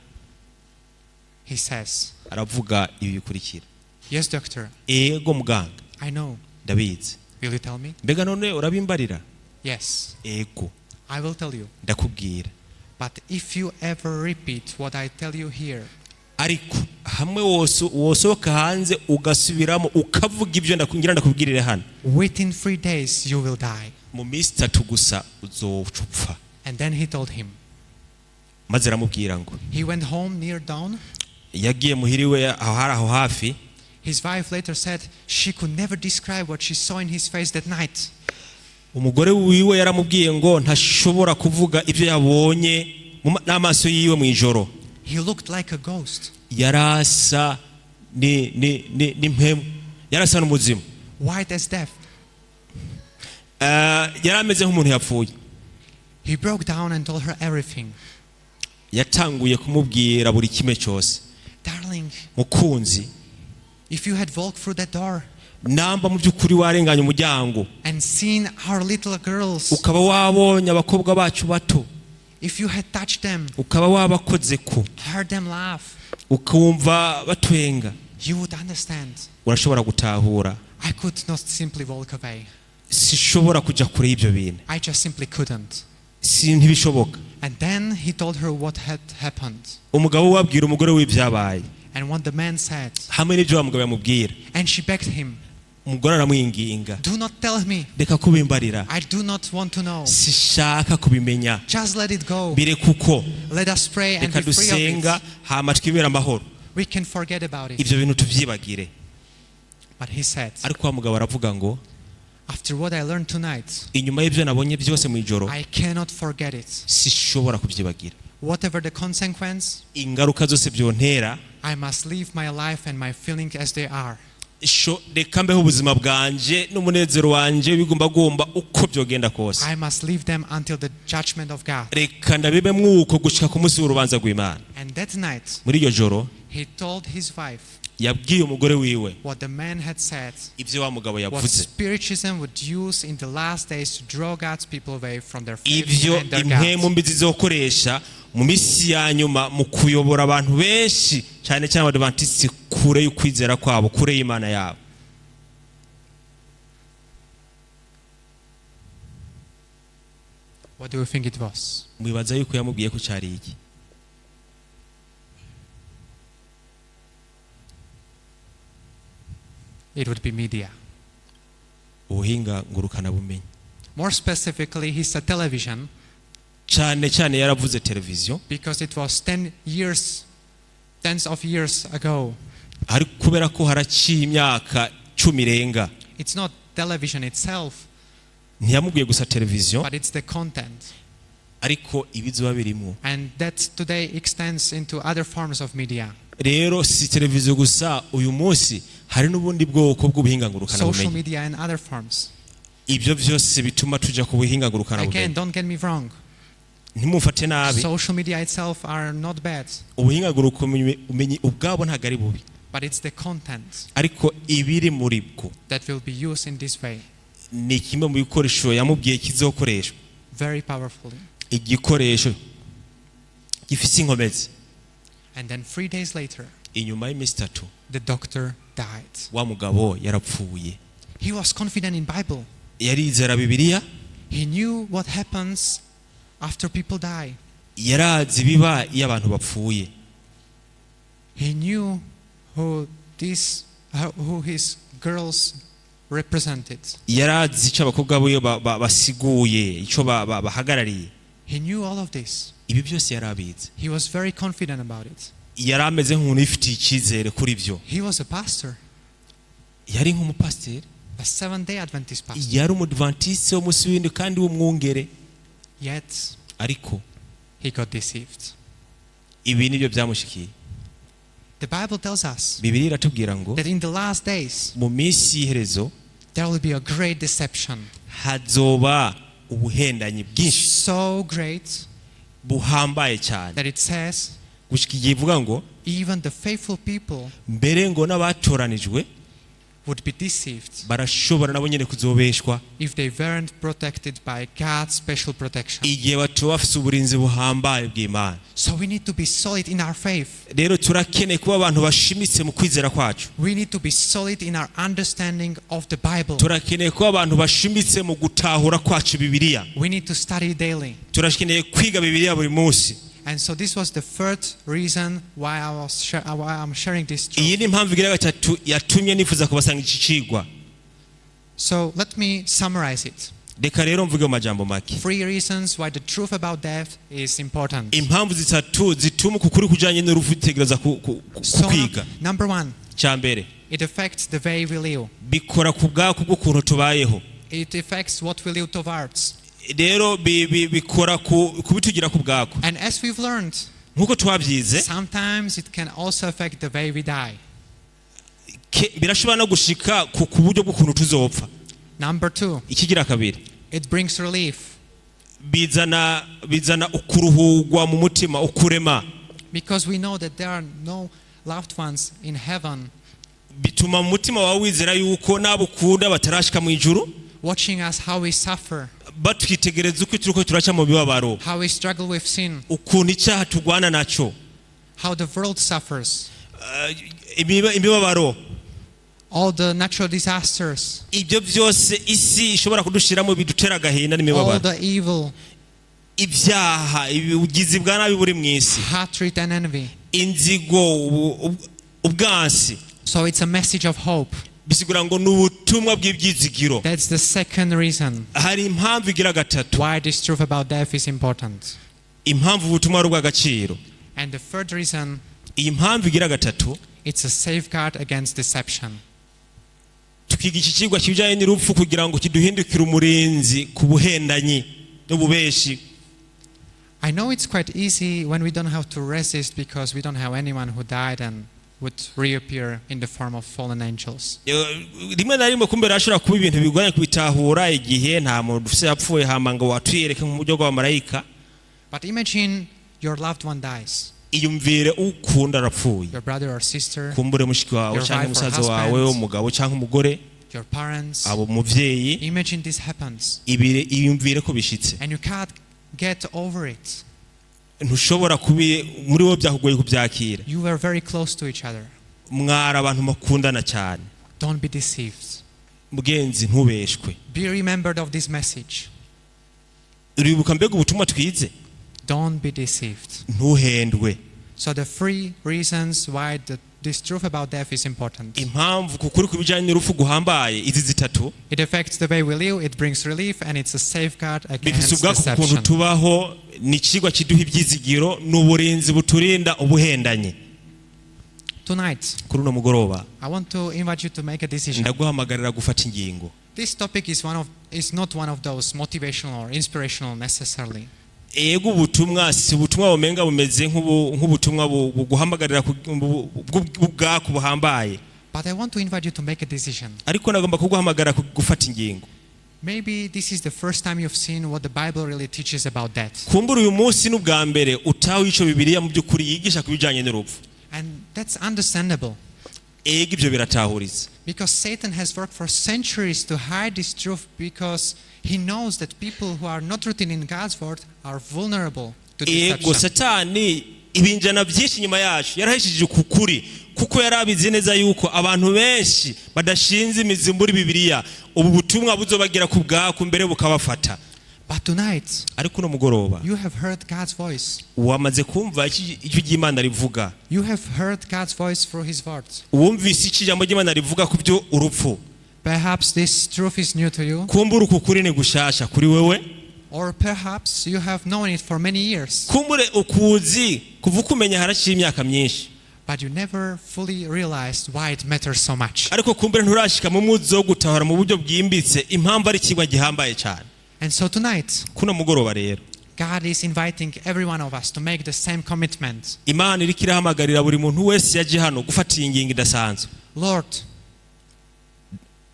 he says, aravuga ibi bikurikira. Yes, doctor. Ego muganga. I know. Ndabizi. Will you tell me? Mbega none urabimbarira? Yes. Ego. I will tell you. Ndakubwira. But if you ever repeat what I tell you here, ariko hamwe wosohoka hanze ugasubiramo ukavuga ibyo ndakubwirire hano, within 3 days you will die. Mu minsi 3 gusa uzopfa. And then he told him. Maze aramubwira ngo. He went home near dawn. Yagiye muhiriwe aho hafi. His wife later said she could never describe what she saw in his face that night. Umugore wiwe yaramubwiye ngo ntashobora kuvuga ibyo yabonye n'amaso yiwe mu ijoro. He looked like a ghost. Yarasa ni mpemu. Yarasa n'umuzimu. White as death. Yarameze nk'umuntu yapfuye. He broke down and told her everything. Yatanguye kumubwira buri kimwe cyose. Darling, mukunzi, if you had walked through that door, namba mu by'ukuri warenganya umuryango and seen our little girls, ukaba wabonye abakobwa bacu bato if you had touched them, ukaba wabakoze ko heard them laugh, ukumva batwenga you would understand. urashobora gutahura I could not simply walk away. sishobora kujya kure y'ibyo bintu I just simply couldn't. ntibishoboka. And then he told her what had happened. umugabo we abwira umugore we ibyabaye And what the man said. hamwe n'ibyo wa mugabo yamubwira. And she begged him, umugore aramwinginga, do not tell me. reka kubimbarira, I do not want to know. sishaka kubimenya, Just let it go. bire kuko Let us pray and reka be free of dusenga it. hama twibera amahoro, We can forget about it. ibyo bintu tubyibagire. But he said, ariko wa mugabo aravuga ngo after what I learned tonight, inyuma y'ibyo nabonye byose mu ijoro I cannot forget it. sishobora kubyibagira. Whatever the consequence, ingaruka zose byontera, I must live my life and my feelings as they are. reka mbeho ubuzima bwanje n'umunezero wanje bigumbagomba uko byogenda kose. I must leave them until the judgment of God. reka ndabibe mwuko gushika ku munsi w'urubanza rw'Imana. And that night, muri iryo joro he told his wife yabwiye umugore wiwe what the man had said, ibyo wa mugabo what yavuze, spiritism would use in the last days to draw God's people away from their faith ibyo and their impwemu God. mbi zizokoresha mu misi ya nyuma mu kuyobora abantu benshi cyane cyane abadivantisi kure y'ukwizera kwabo, kure y'Imana yabo. What do you think it was? mwibaza yuko yamubwiye ko cyari iki? It would be media. ubuhinga ngurukana bumenyi. More specifically, he said television, cyane cyane yaravuze televiziyo, because it was tens of years ago. ariko kubera ko haraciye imyaka 10 irenga, It's not television itself, ntiyamubwiye gusa televiziyo, but it's the content. ariko ibizuba birimo. And that today extends into other forms of media. rero si televiziyo gusa, uyu munsi hari n'ubundi bwoko bw'ubuhinga ngurukana Social bumenyi. media and other forms. ibyo byose bituma tujya ku buhinga ngurukana Again, bumenyi. don't get me wrong. ntimufate nabi, Social media itself are not bad, ubuhinga ngurukana bumenyi ubwabo ntabwo ari bubi, but it's the content ariko ibiri muri bwo that will be used in this way. ni kimwe mu bikoresho yamubwiye kizokoreshwa. Very powerfully. igikoresho gifite inkomezi. And then 3 days later, inyuma y'iminsi 3 the doctor died. wa mugabo yarapfuye. He was confident in Bible. yarizera Bibiliya, He knew what happens after people die. yarazi biba iyo abantu bapfuye. He knew who his girls represented. yarazi icyo abakobwa be basiguye, icyo bahagarariye. He knew all of this. ibi byose yarabizi. He was very confident about it. yari ameze nk'umuntu ufitiye icyizere kuri byo. He was a pastor, yari nk'umupasiteri, a Seventh-day Adventist pastor. yari umudivantiste w'umunsi w'indwi kandi w'umwungere, Yet, ariko he got deceived. ibi nibyo byamushikiye. The Bible tells us Bibiliya iratubwira ngo that in the last days, mu minsi y'iherezo there will be a great deception. hazoba ubuhendanyi bwinshi So great buhambaye cyane, that it says, gushika igihe ivuga ngo even the faithful people mbere ngo n'abatoranijwe would be deceived barashobora nabo nyine kuzobeshwa if they weren't protected by God's special protection. igihe batuba bafite uburinzi buhambaye bw'Imana. So we need to be solid in our faith. rero turakeneye kuba abantu bashimitse mu kwizera kwacu. We need to be solid in our understanding of the Bible. turakeneye kuba abantu bashimitse mu gutahura kwacu Bibiliya. We need to study daily. turakeneye kwiga Bibiliya buri munsi. And so this was the third reason why I'm sharing this truth. iyi ni impamvu igira gatatu yatumye nifuza kubasanga iki kigwa. So let me summarize it. reka rero mvuge mu majambo make. 3 reasons why the truth about death is important. impamvu zitatu zituma ukuri kujyanye n'urupfu bitegereza So, kwiga. number 1, cya mbere, it affects the way we live. bikora ku bwako bw'ukuntu tubayeho. It affects what we live towards. rero bikora ku bitugira ku bwako. And as we've learned, nk'uko twabyize, sometimes it can also affect the way we die. birashobora no gushika ku buryo bw'ukuntu tuzopfa. Number 2, ikigira kabiri, it brings relief. bizana ukuruhugwa mu mutima, ukurema. Because we know that there are no loved ones in heaven bituma mu mutima wawe wizera yuko nabukunda batarashika mu ijuru, watching us how we suffer, batwitegereza uko turiko turaca mu bibabaro, how we struggle with sin, ukuntu icyaha tugwana naco, how the world suffers, imibabaro, all the natural disasters, ibyo byose isi ishobora kudushiramo bidutera agahinda all n'imibabaro, the evil, ibyaha, ubugizi bwa nabi buri mu isi, hatred and envy. inzigo, ubwansi. So it's a message of hope. bisigura ngo n'ubutumwa bw'ibyizigiro. That's the second reason Hari impamvu igira gatatu, why this truth about death is important. impamvu ubutumwa ari ubw'agaciro. And the third reason, Iyi mpamvu igira gatatu, it's a safeguard against deception. tukiga iki kigwa kijanye n'urupfu kugira ngo kiduhindukire umurinzi ku buhendanyi n'ububeshi. I know it's quite easy when we don't have to resist because we don't have anyone who died and would reappear in the form of fallen angels. Rimwe na rimwe kumbe rashobora kuba ibintu bigoranye kubitahura igihe nta muntu ufise yapfuye hama ngo watwiyereke mu buryo bw'abamarayika. But imagine your loved one dies. Iyumvire ukunda arapfuye. Your brother or sister, Kumbure mushiki wawe your cyangwa wife or umusaza wawe, husband, umugabo cyangwa umugore, your parents. abo muvyeyi. Imagine this happens Iyumvire ko bishitse. and you can't get over it. Ntushobora kubi muri wo byakugoye kubyakira. You were very close to each other. Mwara abantu makundana cyane. Don't be deceived. Mugenzi ntubeshwe. Be remembered of this message. Uribuka mbega ubutumwa twize? Don't be deceived. Ntuhendwe. So the three reasons why this truth about death is important. Impamvu kukuri kubijanye n'urupfu guhambaye izi zitatu. It affects the way we live, it brings relief, and it's a safeguard against Bifisubwa ku kuntu deception. tubaho, ni kigwa kiduha ibyizigiro n'uburinzi buturinda ubuhendanye. Tonight, Kuri uno mugoroba I want to invite you to make a decision. ndaguhamagarira gufata ingingo. This topic is not one of those motivational or inspirational necessarily. Ego ubutumwa si ubutumwa bumenga bumeze nk'ubutumwa buguhamagarira ubwako buhambaye. But I want to invite you to make a decision. Ariko nagomba kuguhamagara gufata ingingo. Maybe this is the first time you've seen what the Bible really teaches about death. Kumbura uyu munsi n'ubwa mbere utaho ico Bibiliya mu by'ukuri yigisha kubijanye n'urupfu. And that's understandable. Ego ibyo biratahuriza. Because Satan has worked for centuries to hide this truth because he knows that people who are not rooted in God's word are vulnerable to Ego deception. Satani ibinjana byinshi nyuma yacu yarahishije ukuri kuko yarabizi neza yuko abantu benshi badashinze imizi muri Bibiliya ubu butumwa buzobagira ku bwako mbere bukabafata. But tonight, Ariko no mugoroba you have heard God's voice. wamaze kumva icyo Imana rivuga. You have heard God's voice through his words. Wumvise ijambo ry'Imana rivuga ku byo urupfu. Perhaps this truth is new to you, Kumbura ukuri ni gushasha kuri wewe. or perhaps you have known it for many years, Kumbure ukuzi kuva kumenya haraciye imyaka myinshi. but you never fully realized why it matters so much. Ariko kumbure nturashika mu muzo wo gutahura mu buryo bwimbitse impamvu ari kigwa gihambaye cyane. And so tonight, Kuno mugoroba rero God is inviting every one of us to make the same commitment. Imana iri kirahamagarira buri muntu wese yaje hano gufata ingingo idasanzwe. Lord,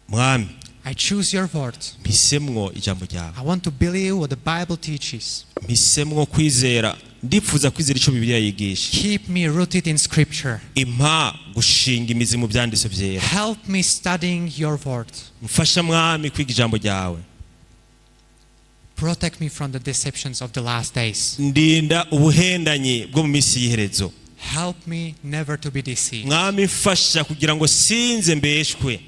Mwami, I choose your word. mpisemwo ijambo ryawe. I want to believe what the Bible teaches. Mpisemwo kwizera, ndifuza kwizera icyo Bibiliya yigisha. Keep me rooted in scripture. Impa gushinga imizi mu byanditso byera. Help me studying your word. Mfasha mwami kwiga ijambo ryawe. Protect me from the deceptions of the last days. Ndinda ubuhendanye bwo mu minsi y'iherezo. Help me never to be deceived. Mwami mfasha kugira ngo sinze mbeshwe.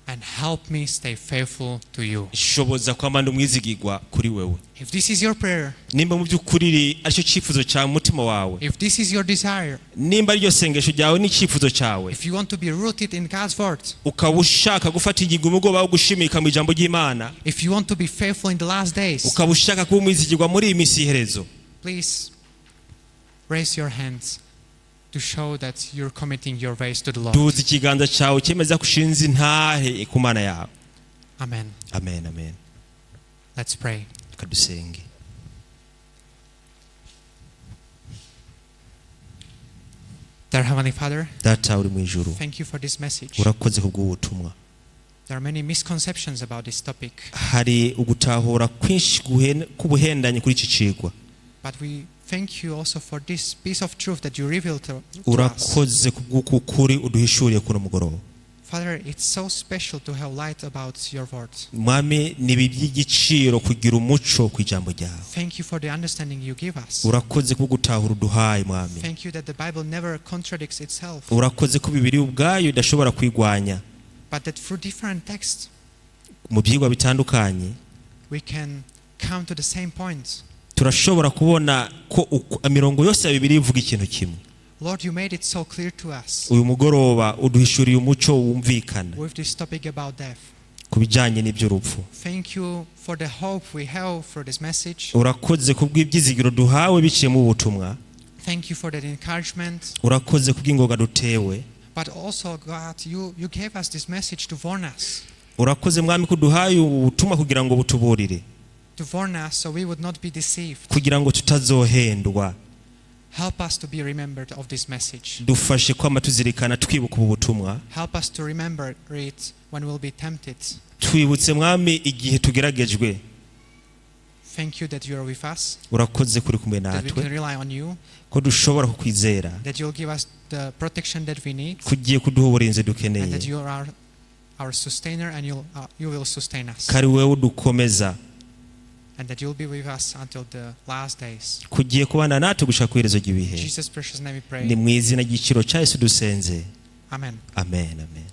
And help me stay faithful to you. Shoboza kwamanda umwizigirwa kuri wewe. If this is your prayer, Nimba mu by'ukuri aricyo cyifuzo cyawe mutima wawe. if this is your desire, Nimba aryo sengesho ryawe n'icyifuzo cyawe. if you want to be rooted in God's word, Ukaba ushaka gufata ingingo umugoba wo gushimika mu ijambo ry'Imana. if you want to be faithful in the last days, Ukaba ushaka kuba umwizigirwa muri iyi minsi y'iherezo. please raise your hands to show that you're committing your ways to the Lord. Duza ikiganza cyawe cyemeza kushinza intahe ku Mana yawe. Amen. Amen, amen. Let's pray. Kadusenge. Dear Heavenly Father, Data uri mu ijuru, thank you for this message. urakoze kubw'ubutumwa. There are many misconceptions about this topic, Hari ugutahura kwinshi kubuhendanye kuri iki cigwa. but we Thank you also for this piece of truth that you revealed to us. urakoze kubw'uko ukuri uduhishuriye kuno mugoroba. Father, it's so special to have light about your word. mwami ni iby'igiciro kugira umuco ku ijambo ryawe. Thank you for the understanding you give us. urakoze kubwo gutahura uduhaye mwami. Thank you that the Bible never contradicts itself, urakoze ko bibiri ubwayo idashobora kwigwanya. but that through different texts mu byigwa bitandukanye we can come to the same point. turashobora kubona ko imirongo yose ya bibiri ivuga ikintu kimwe. Lord, you made it so clear to us uyu mugoroba uduhishuriye umuco wumvikana with this topic about death. ku bijyanye n'iby'urupfu. Thank you for the hope we have for this message. urakoze kubw'ibyizigiro duhawe biciye mu butumwa. Thank you for that encouragement. urakoze kubw'ingoga dutewe. But also, God, you gave us this message to warn us. urakoze mwami ko duhaye ubutumwa kugira ngo butuburire. To warn us so we would not be deceived. kugira ngo tutazohendwa. Help us to be remembered of this message. dufashe kwama tuzirikana twibuka ubu butumwa. Help us to remember it when we'll be tempted. twibutse mwami igihe tugeragejwe. Thank you that you are with us, urakoze kuri kumwe that we natwe can rely on you, ko dushobora kukwizera. that you'll give us the protection that we need, kugiye kuduha uburinzi and that dukeneye. you are our sustainer and you will sustain us, kari wewe udukomeza. and that you'll be with us until the last days. kugiye kubana natwe gushaka ku iherezo In ry'ibihe. Jesus' precious name we ni pray. mu izina ry'igiciro cya Yesu dusenze. Amen. amen amen.